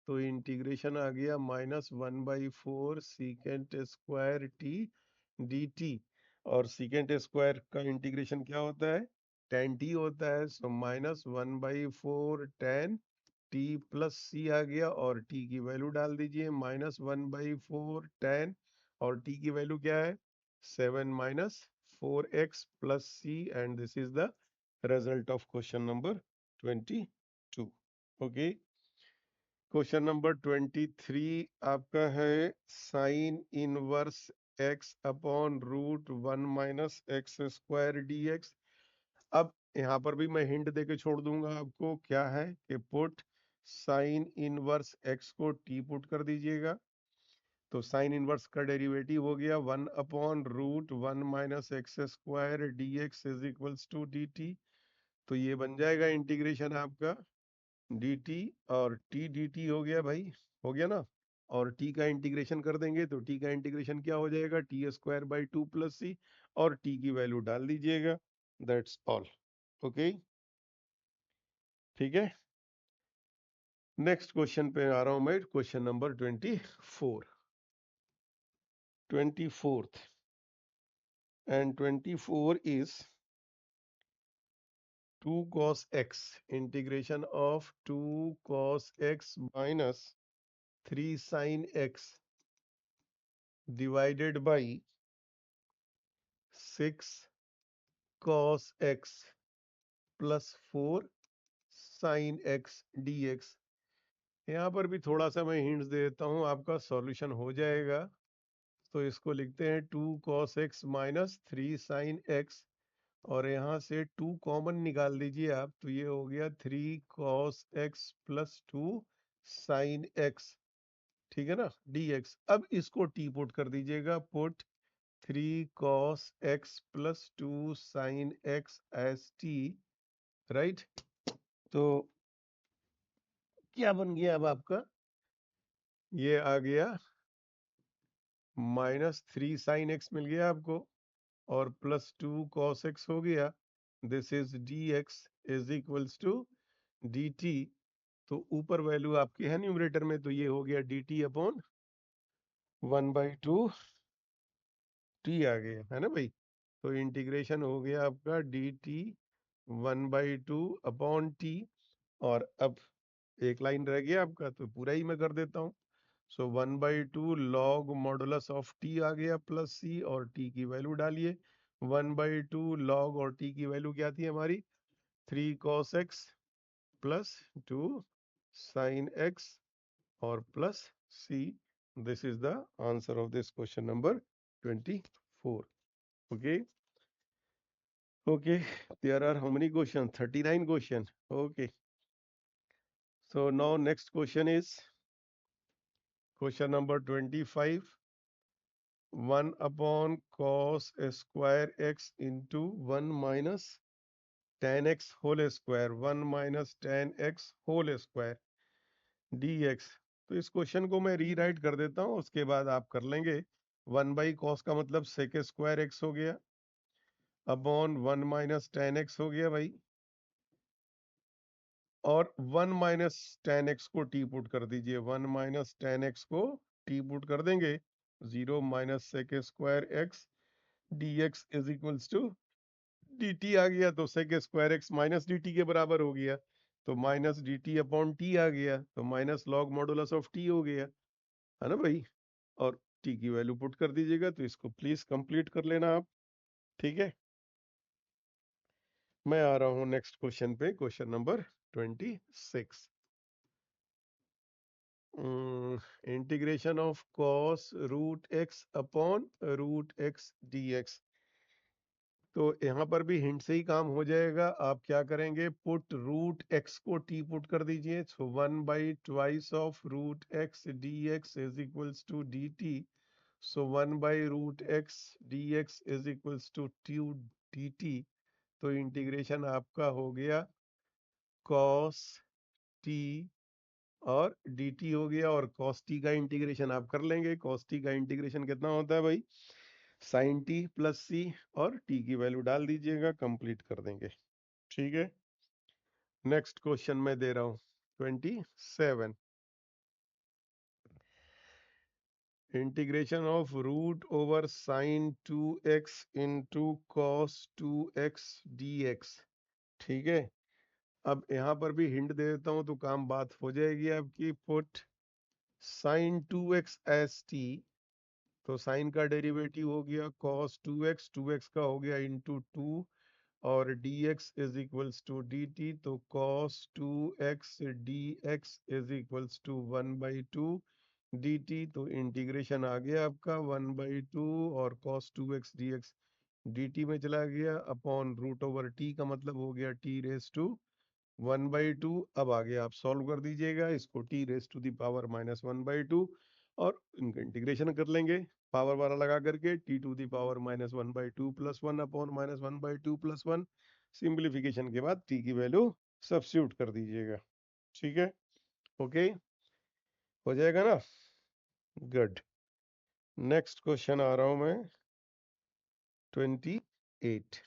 तो इंटीग्रेशन आ गया -1/4 सीकेंट स्क्वायर t dt। और सीकेंट स्क्वायर का इंटीग्रेशन क्या होता है, tan t होता है। सो -1/4 tan t प्लस c आ गया, और t की वैल्यू डाल दीजिए, -1/4 tan, और t की वैल्यू क्या है, 7 minus 4x plus c, and this is the result of question number 22। Okay, question number 23 आपका है sine inverse x upon root 1 minus x square dx। अब यहाँ पर भी मैं हिंट देके छोड़ दूंगा आपको, क्या है कि पुट साइन इनवर्स x को t पुट कर दीजिएगा। तो साइन इनवर्स का डेरिवेटिव हो गया 1 upon root 1 minus x square dx is equals to dt। तो ये बन जाएगा इंटीग्रेशन आपका dt, और t dt हो गया भाई, हो गया ना। और t का इंटीग्रेशन कर देंगे तो t का इंटीग्रेशन क्या हो जाएगा, t²/2 प्लस c, और t की वैल्यू डाल दीजिएगा। That's all. ओके, ठीक है। नेक्स्ट क्वेश्चन पे आ रहा हूं मैं, question number 24th and 24 is 2 cos x, integration of 2 cos x minus 3 sin x divided by 6 cos x plus 4 sin x dx। यहाँ पर भी थोड़ा सा मैं हिंट्स दे देता हूँ, आपका सॉल्यूशन हो जाएगा। तो इसको लिखते हैं 2 cos x minus 3 sin x, और यहाँ से 2 कॉमन निकाल दीजिए आप, तो ये हो गया 3 cos x plus 2 sin x, ठीक है ना, dx। अब इसको t पुट कर दीजिएगा, put 3 cos x plus 2 sin x as t, right. तो क्या बन गया अब आपका, ये आ गया -3 sin x मिल गया आपको, और +2 cos x हो गया। This is dx is equals to dt। तो ऊपर वैल्यू आपकी है न्यूमरेटर में, तो ये हो गया dt अपॉन 1/2 t आ गया, है ना भाई। तो इंटीग्रेशन हो गया आपका dt 1/2 अपॉन t। और अब एक लाइन रह गया आपका, तो पूरा ही मैं कर देता हूँ। सो 1/2 लॉग मॉडुलस ऑफ t आ गया प्लस c, और t की वैल्यू डालिए। 1/2 लॉग, और t की वैल्यू क्या थी हमारी, 3 cos x plus 2 sin x, और plus c। This is the answer of this question number 24। Okay, okay, there are how many questions, 39 question। okay, so now next question is question number 25, 1 upon cos square x into 1 minus tan x whole square, 1 minus tan x whole square dx। तो इस question को मैं rewrite कर देता हूँ, उसके बाद आप कर लेंगे। 1/cos का मतलब सेक स्क्वायर एक्स हो गया, अपॉन 1 माइनस tan x हो गया भाई, और 1 माइनस tan x को t पुट कर दीजिए। 1 माइनस tan x को t पुट कर देंगे, 0 minus sec square x dx is equals to dt आ गया, तो sec square x minus dt के बराबर हो गया, तो माइनस dt अपॉन t आ गया, तो minus log modulus of t हो गया, है ना भाई। और t की वैल्यू पुट कर दीजिएगा। तो इसको प्लीज कंप्लीट कर लेना आप, ठीक है। मैं आ रहा हूँ नेक्स्ट क्वेश्चन पे, question number 26। Integration of cos root x upon root x dx। तो यहाँ पर भी हिंट से ही काम हो जाएगा। आप क्या करेंगे, पुट रूट x को t पुट कर दीजिए, so 1/2 of root x dx is equals to dt। So 1/√x dx is equals to 2 dt। तो इंटीग्रेशन आपका हो गया cos t और dt हो गया, और cos t का इंटीग्रेशन आप कर लेंगे। cos t का इंटीग्रेशन कितना होता है भाई, sin t प्लस c, और t की वैल्यू डाल दीजिएगा, कंप्लीट कर देंगे। ठीक है, नेक्स्ट क्वेश्चन मैं दे रहा हूं 27। Integration of root over sine 2x into cos 2x dx। ठीक है, अब यहाँ पर भी हिंट दे देता हूँ तो काम बात हो जाएगी आपकी। Put sine 2x as t, तो साइन का डेरिवेटिव हो गया cos 2x, 2x का हो गया इंटू 2, और dx is equals to dt, तो cos 2x dx is equals to 1/2 dt। तो इंटीग्रेशन आ गया आपका 1/2, और cos 2x dx dt में चला गया, अपॉन रूट ओवर t का मतलब हो गया t रेस टू 1/2। अब आगे आप सॉल्व कर दीजिएगा इसको, t raise to the power -1/2, और इनका इंटीग्रेशन कर लेंगे पावर वाला लगा करके, t to the power -1/2 plus 1 upon -1/2 plus 1। Simplification के बाद t की वैल्यू सब्स्टिट्यूट कर दीजिएगा। ठीक है, ओके, हो जाएगा ना, गुड। नेक्स्ट क्वेश्चन आ रहा हूं मैं 28।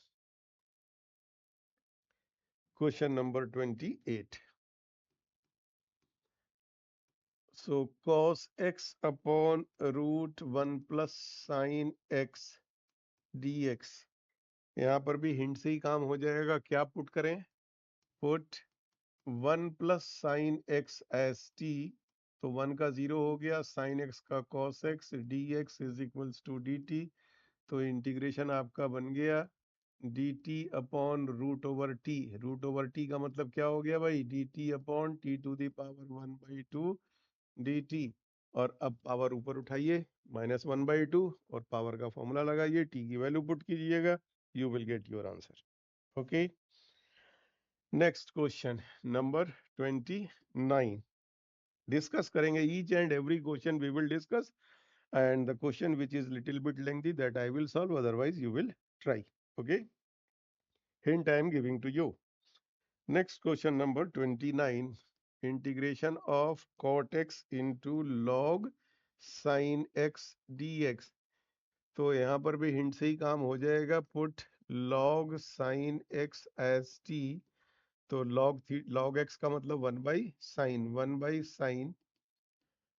Question number 28। So cos x upon root 1 plus sin x dx। यहाँ पर भी हिंट से ही काम हो जाएगा। क्या पुट करें, put 1 plus sine x as t, तो 1 का 0 हो गया, साइन एक्स का cos x dx is equals to dt। तो इंटीग्रेशन आपका बन गया dt upon root over t. Root over t का मतलब क्या हो गया भाई, dt upon t to the power 1/2 dt। और अब पावर ऊपर उठाइए -1/2, और पावर का फॉर्मूला लगाइए, t की वैल्यू पुट कीजिएगा, you will get your answer. Okay, next question number 29। Discuss करेंगे each and every question, we will discuss, and the question which is little bit lengthy that I will solve, otherwise you will try. Okay, hint I am giving to you. Next question number 29, integration of cot x into log sin x dx। तो यहाँ पर भी hint से ही काम हो जाएगा। Put log sin x as t, तो log x का मतलब 1/sin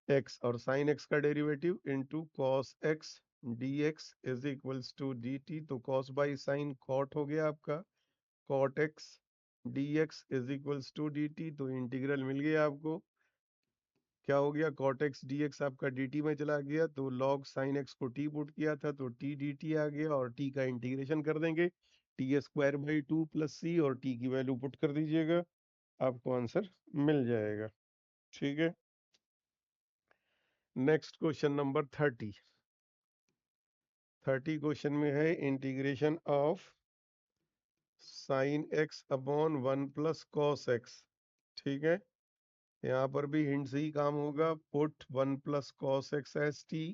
x, और sin x का derivative into cos x dx is equals to dt। तो cos बाई sin cot हो गया आपका, cot x dx is equals to dt। तो इंटीग्रल मिल गया आपको, क्या हो गया, cot x dx आपका dt में चला गया, तो log sin x को t पुट किया था तो t dt आ गया, और t का इंटीग्रेशन कर देंगे, t²/2 प्लस c, और t की वैल्यू पुट कर दीजिएगा, आपको आंसर मिल जाएगा। ठीक है, नेक्स्ट क्वेश्चन नंबर 30। 30 क्वेश्चन में है integration of sine x upon 1 plus cos x. ठीक है, यहाँ पर भी हिंट से ही काम होगा। Put 1 plus cos x as t,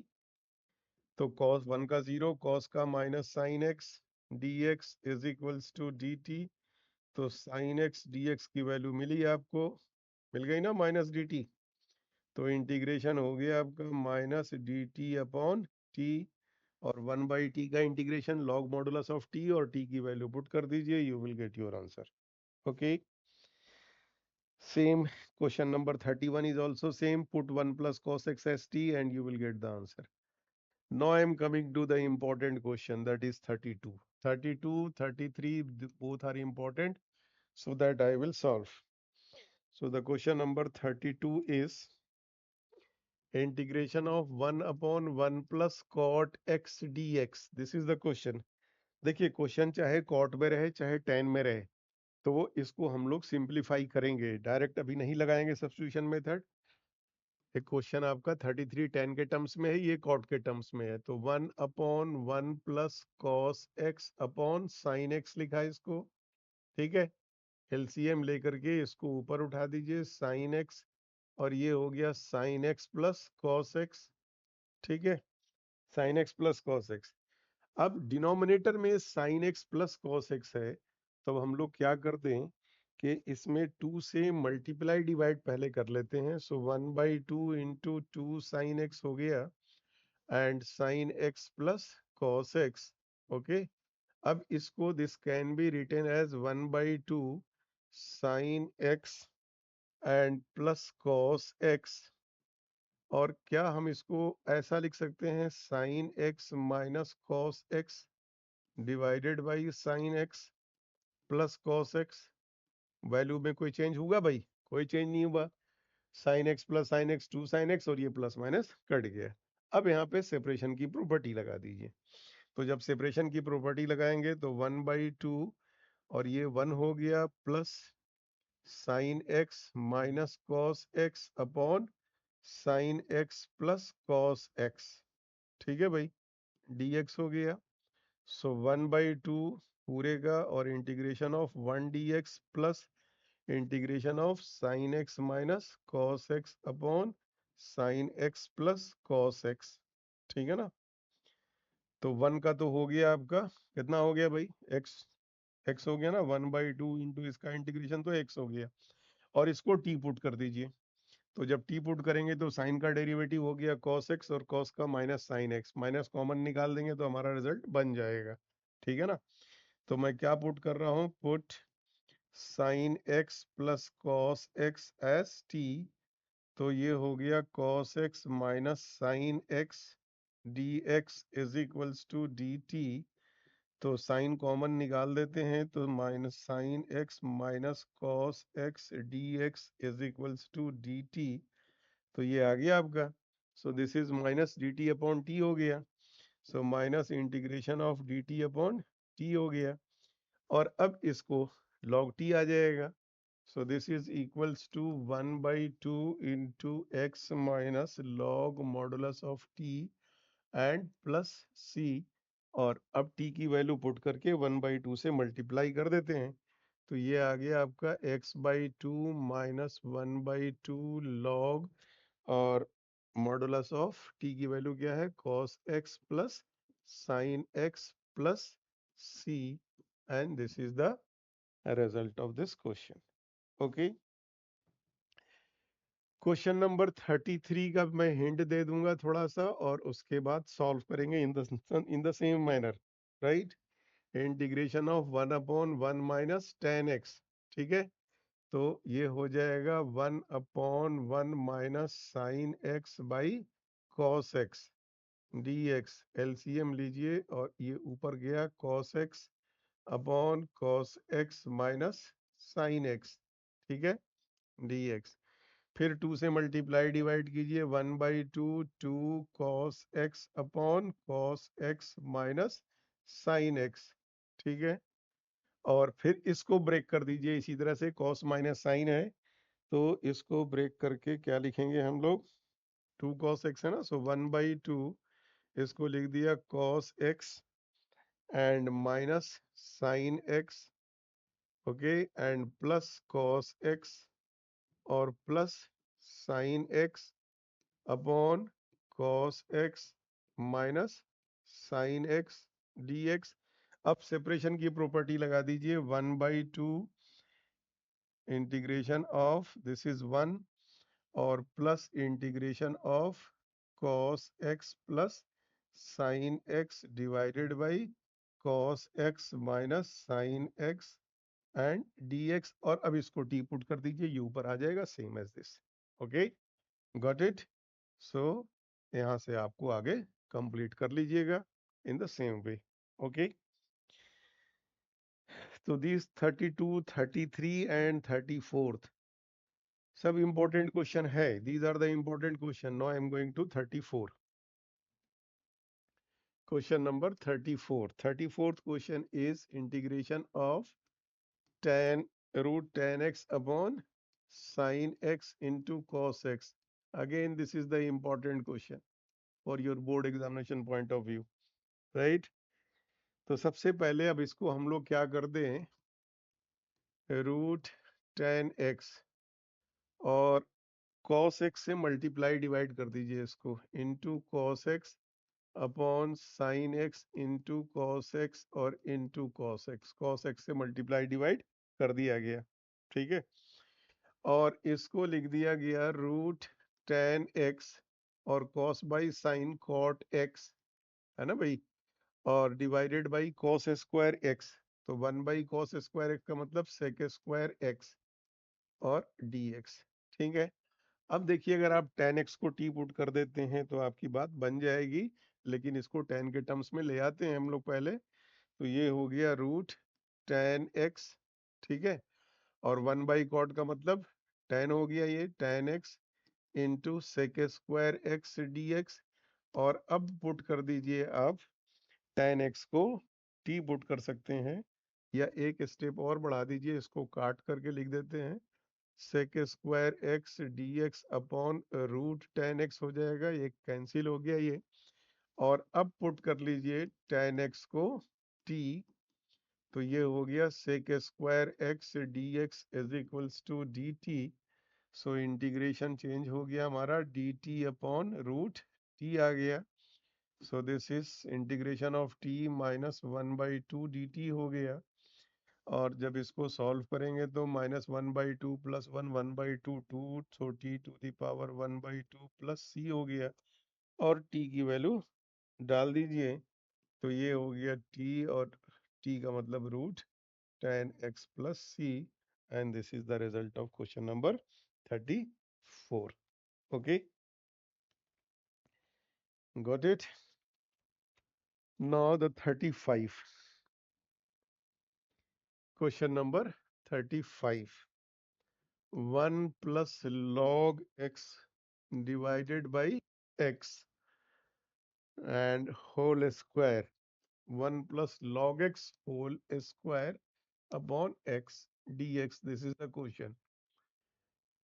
तो कॉस 1 का 0, कॉस का minus sine x dx is equals to dt। तो साइन एक्स dx की वैल्यू मिली आपको, मिल गई ना, -dt। तो इंटीग्रेशन हो गया आपका -dt अपॉन t, और 1/t का integration log modulus of t, और t की वैल्यू पुट कर दीजिए, you will get your answer. Okay, same question number 31 is also same. Put 1 plus cos x as t and you will get the answer. Now I am coming to the important question, that is 32. 32, 33, both are important, so that I will solve. So the question number 32 is integration of 1 upon 1 plus cot x dx. This is the question. देखिए, question चाहे cot में रहे चाहे ten में रहे, तो इसको हम लोग सिंप्लीफाई करेंगे, डायरेक्ट अभी नहीं लगाएंगे सब्स्टिट्यूशन मेथड। एक क्वेश्चन आपका 33 टेन के टर्म्स में है, ये कॉट के टर्म्स में है, तो 1 upon 1 plus cos x upon sine x लिखा है इसको। ठीक है, एलसीएम लेकर के इसको ऊपर उठा दीजिए, साइन एक्स, और ये हो गया sine x plus cos x. ठीक है, sign x plus cos x. अब डिनोमिनेटर में sign x plus cos x है, तो हम लोग क्या करते हैं, कि इसमें 2 से मल्टीप्लाई डिवाइड पहले कर लेते हैं। सो 1/2 इंटू 2 साइन एक्स हो गया and sine x plus cos x. Okay, अब इसको this can be written as 1/2 sine x and plus cos x. और क्या हम इसको ऐसा लिख सकते हैं, sine x minus cos x divided by sine x plus cos x. Value में कोई चेंज हुआ भाई? कोई चेंज नहीं हुआ। Sine x plus sine x 2 sine x, और ये प्लस माइनस कट गया। अब यहाँ पे सेपरेशन की प्रॉपर्टी लगा दीजिए। तो जब सेपरेशन की प्रॉपर्टी लगाएंगे तो 1/2 और ये 1 हो गया plus sine x minus cos x upon sine x plus cos x. ठीक है भाई, dx हो गया। सो 1/2 पूरे का और integration of 1 dx plus integration of sine x minus cos x upon sine x plus cos x. ठीक है ना। तो 1 का तो हो गया आपका, कितना हो गया भाई, x हो गया ना। 1/2 इंटू इसका इंटीग्रेशन तो x हो गया, और इसको टी पुट कर दीजिए। तो जब टी पुट करेंगे तो साइन का डेरिवेटिव हो गया cos x और cos का minus sine x, minus common निकाल देंगे तो हमारा रिजल्ट बन जाएगा। ठीक है ना। तो मैं क्या पुट कर रहा हूँ, put sine x plus cos x as t. तो ये हो गया cos x minus sine x d x is equals to D T. तो साइन कॉमन निकाल देते हैं तो minus sine x minus cos x d x is equals to D T. तो ये आ गया आपका। So this is minus d t upon t हो गया। So minus integration of d t upon t हो गया, और अब इसको log t आ जाएगा। So this is equals to 1/2 into x minus log modulus of t and plus c. और अब t की वैल्यू पुट करके 1/2 से मल्टीप्लाई कर देते हैं। तो ये आ गया आपका x/2 माइनस 1/2 लॉग, और मॉडुलस ऑफ t की वैल्यू क्या है, cos x plus sine x plus c। And this is the result of this question. Okay, question number 33 का मैं हिंट दे दूंगा थोड़ा सा, और उसके बाद सॉल्व करेंगे इन the same manner, right. Integration of 1/1 minus ten x. ठीक है, तो ये हो जाएगा 1/1 minus sine x by cos x d x. LCM लीजिए, और ये ऊपर गया cos x upon cos x minus sine x. ठीक है, डी एक्स। फिर 2 से मल्टीप्लाई डिवाइड कीजिए, 1/2 2 cos x upon cos x minus sine x. ठीक है, और फिर इसको ब्रेक कर दीजिए इसी तरह से, cos माइनस साइन है तो इसको ब्रेक करके क्या लिखेंगे हम लोग, 2 cos x है ना। सो 1/2 इसको लिख दिया cos x and minus sine x। Okay, and plus cos x और plus sine x upon cos x minus sine x dx। अब सेपरेशन की प्रॉपर्टी लगा दीजिए, 1/2 इंटीग्रेशन ऑफ दिस इज 1 और plus integration of cos x plus sine x divided by cos x minus sine x and dx। और अब इसको T put कर दीजिए, ये ऊपर आ जाएगा same as this. Okay, got it. So यहाँ से आपको आगे कंप्लीट कर लीजिएगा in the same way. Okay, तो दिस 32 33 एंड 34 सब इंपॉर्टेंट क्वेश्चन है। These are the important question. Now I am going to 34। Question number 34। 34th question is integration of tan root tan x upon sin x into cos x. Again, this is the important question for your board examination point of view, right? तो सबसे पहले अब इसको हम लोग क्या कर दें, रूट tan x और cos x से मल्टीप्लाई डिवाइड कर दीजिए इसको, into cos x upon sine x into cos x और into cos x। cos x से मल्टीप्लाई डिवाइड कर दिया गया। ठीक है। और इसको लिख दिया गया रूट टेन एक्स और cos by sine cot x, है ना भाई, और divided by cos square x. तो 1/cos² का मतलब सेक स्क्वायर एक्स और डी एक्स। ठीक है। अब देखिए, अगर आप tan x को t पुट कर देते हैं तो आपकी बात बन जाएगी, लेकिन इसको tan के टर्म्स में ले आते हैं हम लोग पहले। तो ये हो गया रूट tan x, ठीक है। और 1/cot का मतलब tan हो गया, ये tan x into sec square x d x. और अब पुट कर दीजिए आप tan x को t पुट कर सकते हैं, या एक स्टेप और बढ़ा दीजिए, इसको काट करके लिख देते हैं sec square x d x upon root tan x हो जाएगा, ये कैंसिल हो गया ये। और अब पुट कर लीजिए टेन एक्स को t, तो ये हो गया sec square x d x is equals to D t. So integration change हो गया हमारा, d t upon root t आ गया। So this is integration of t minus 1/2 D t हो गया। और जब इसको सॉल्व करेंगे तो -1/2 + 1 1/2 2, सो t⁻1/2 + c हो गया। और t की वैल्यू डाल दीजिए, तो ये हो गया t, और t का मतलब root tan x + c। And this is the result of question number 34। Okay, got it. Now the 35, question number 35। 1 + log x divided by x and whole square, 1 + log x whole square upon x dx, this is the question।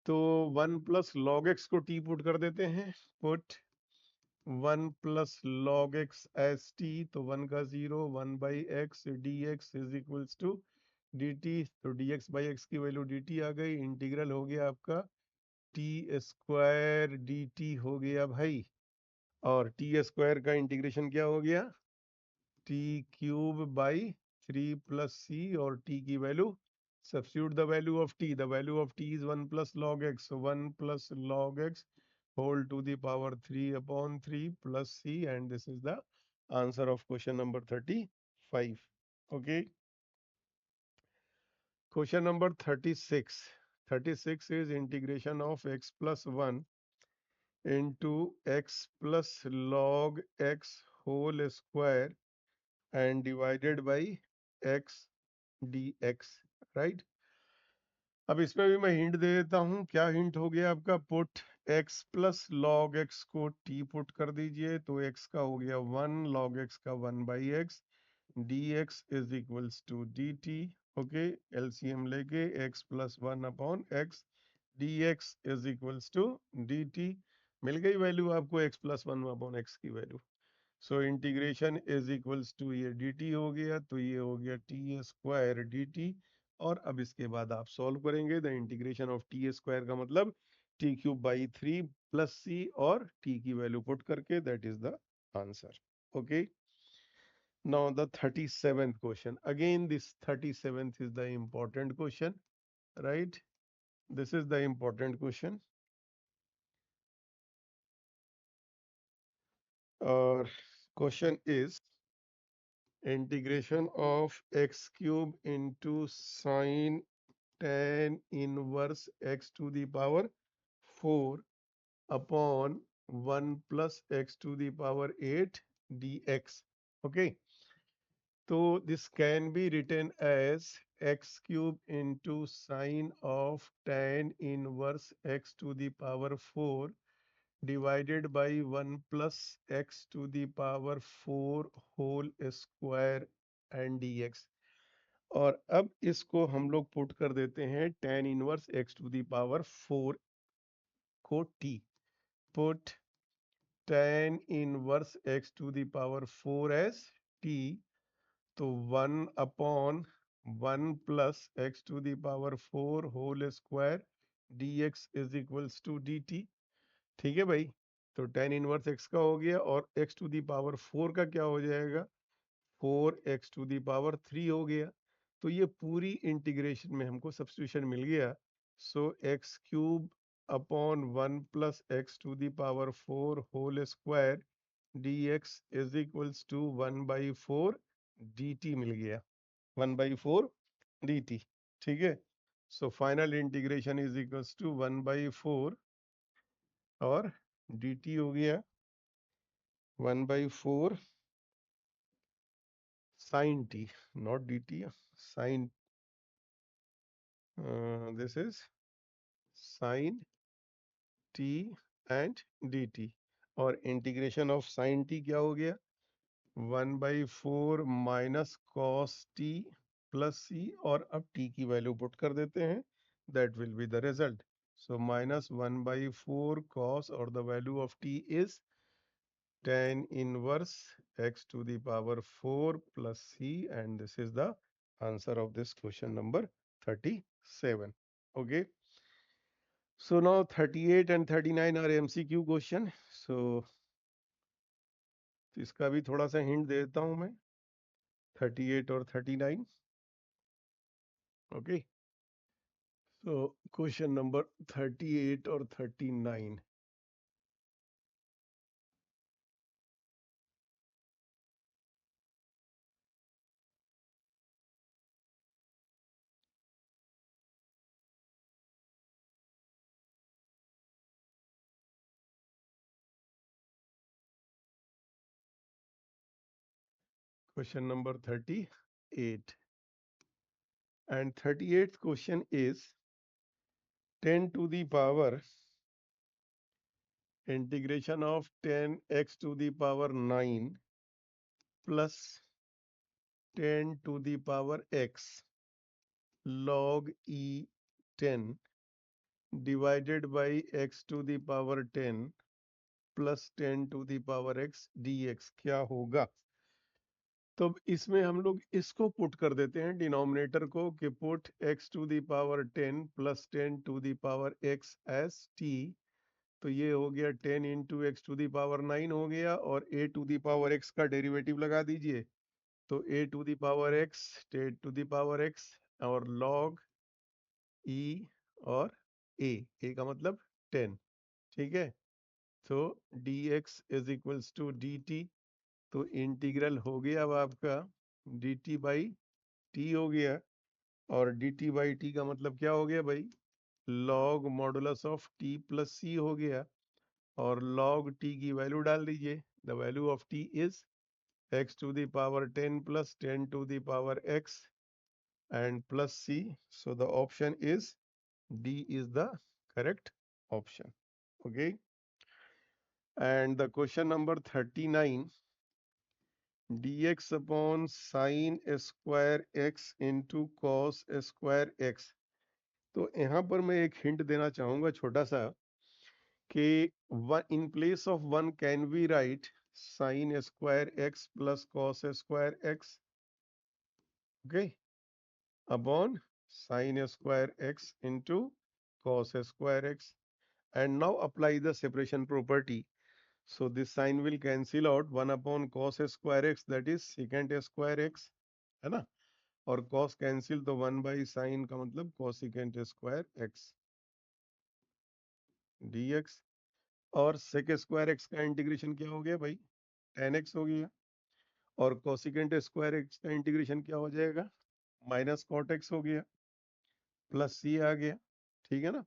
तो 1 + log x को t put कर देते हैं, put 1 + log x as t, तो 1 का 0, 1/x dx is equals to dt। तो dx/x की value dt आ गई, इंटीग्रल हो गया आपका t² dt हो गया भाई। और t² का इंटीग्रेशन क्या हो गया, t³/3 + c, और t की value, substitute the value of t, the value of t is 1 + log x, so 1 + log x whole to the power 3/3 + c, and this is the answer of question number 35। okay, question number 36। 36 is integration of x + 1 into x + log x whole square and divided by x dx, right। अब इसमें भी मैं hint दे देता हूँ। क्या hint हो गया आपका, पुट x + log x को t पुट कर दीजिए, तो x का हो गया 1, log x का 1/x, dx is equals to dt। Okay, LCM लेके x + 1/x dx is equals to dt। मिल गई वैल्यू आपको x + 1/x की value. So integration is equals to ये dt हो गया, तो ये हो गया t² dt। और अब इसके बाद आप सॉल्व करेंगे, द इंटीग्रेशन ऑफ t² का मतलब t³/3 + c, और t की वैल्यू पुट करके, that is the answer. Okay, now the 37th question. Again this 37th is the important question, right? This is the important question। और question is integration of x³ into sine tan inverse x to the power 4 upon 1 + x to the power 8 dx। okay, so this can be written as x³ into sine of tan inverse x to the power 4 divided by 1 + x to the power 4 whole square and dx। और अब इसको हम लोग put कर देते हैं tan inverse x to the power 4 को t। Put tan inverse x to the power 4 as t, तो 1/1 + x to the power 4 whole square dx is equals to dt। ठीक है भाई, तो tan इनवर्स x का हो गया, और x to the power 4 का क्या हो जाएगा, 4x to the power 3 हो गया। तो ये पूरी इंटीग्रेशन में हमको सब्स्टिट्यूशन मिल गया। So x cube upon 1 plus x to the power 4 whole square D x is equals to 1/4 dt मिल गया, 1/4 dt। ठीक है, so final integration is equals to 1/4 और dt हो गया 1/4 sin t, not dt, sin, this is sin t and dt। और integration of sin t क्या हो गया, 1/4 minus cos t plus c, और अब t की वैल्यू पुट कर देते हैं, that will be the result. So minus 1/4 cos, और the value of t is tan inverse x to the power 4 plus c, and this is the answer of this question number 37. Okay, so now 38 and 39 are MCQ question. So इसका भी थोड़ा सा hint देता हूं मैं, 38 और 39। Okay, so question number 38 or 39. Question number 38, and 38th question is 10 to the power integration of 10x to the power 9 plus 10 to the power x log e 10 divided by x to the power 10 plus 10 to the power x dx क्या होगा। तो इसमें हम लोग इसको put कर देते हैं डिनोमिनेटर को, कि put x to the power 10 plus 10 to the power x as t। तो ये हो गया 10 into x to the power 9 हो गया, और a to the power x का डेरिवेटिव लगा दीजिए, तो a to the power x, 10 to the power x, और log e, और a का मतलब 10। ठीक है, तो dx is equals to dt, तो इंटीग्रल हो गया अब आपका dt बाई t हो गया, और dt बाई t का मतलब क्या हो गया भाई, log modulus of t plus c हो गया, और log t की वैल्यू डाल दीजिए, the value of t is x to the power 10 plus 10 to the power x and plus c, so the option is D is the correct option. Okay, and the question number 39, dx upon sin square x into cos square x। तो यहाँ पर मैं एक hint देना चाहूंगा छोटा सा, कि in place of 1 can we write sin square x plus cos square x, okay, upon sin square x into cos square x, and now apply the separation property. So this sign will cancel out, 1 upon cos square x, that is secant square x, है ना, और cos cancel, तो 1 by sin का मतलब cosecant square x dx, और sec square x का integration क्या हो गया भाई, tan x हो गया, और cosecant square x का इंटीग्रेशन क्या हो जाएगा, माइनस cot x हो गया, प्लस c आ गया। ठीक है ना,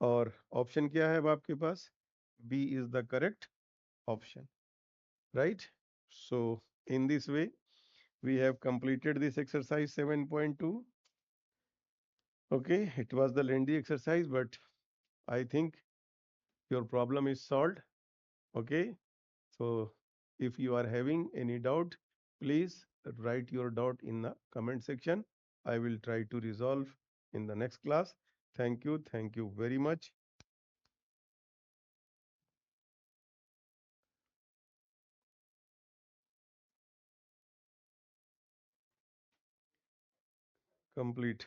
और ऑप्शन क्या है अब आपके पास, B is the correct option, right. So in this way we have completed this exercise 7.2. Okay, it was the lengthy exercise, but I think your problem is solved. Okay, so if you are having any doubt, please write your doubt in the comment section. I will try to resolve in the next class. Thank you very much. Complete.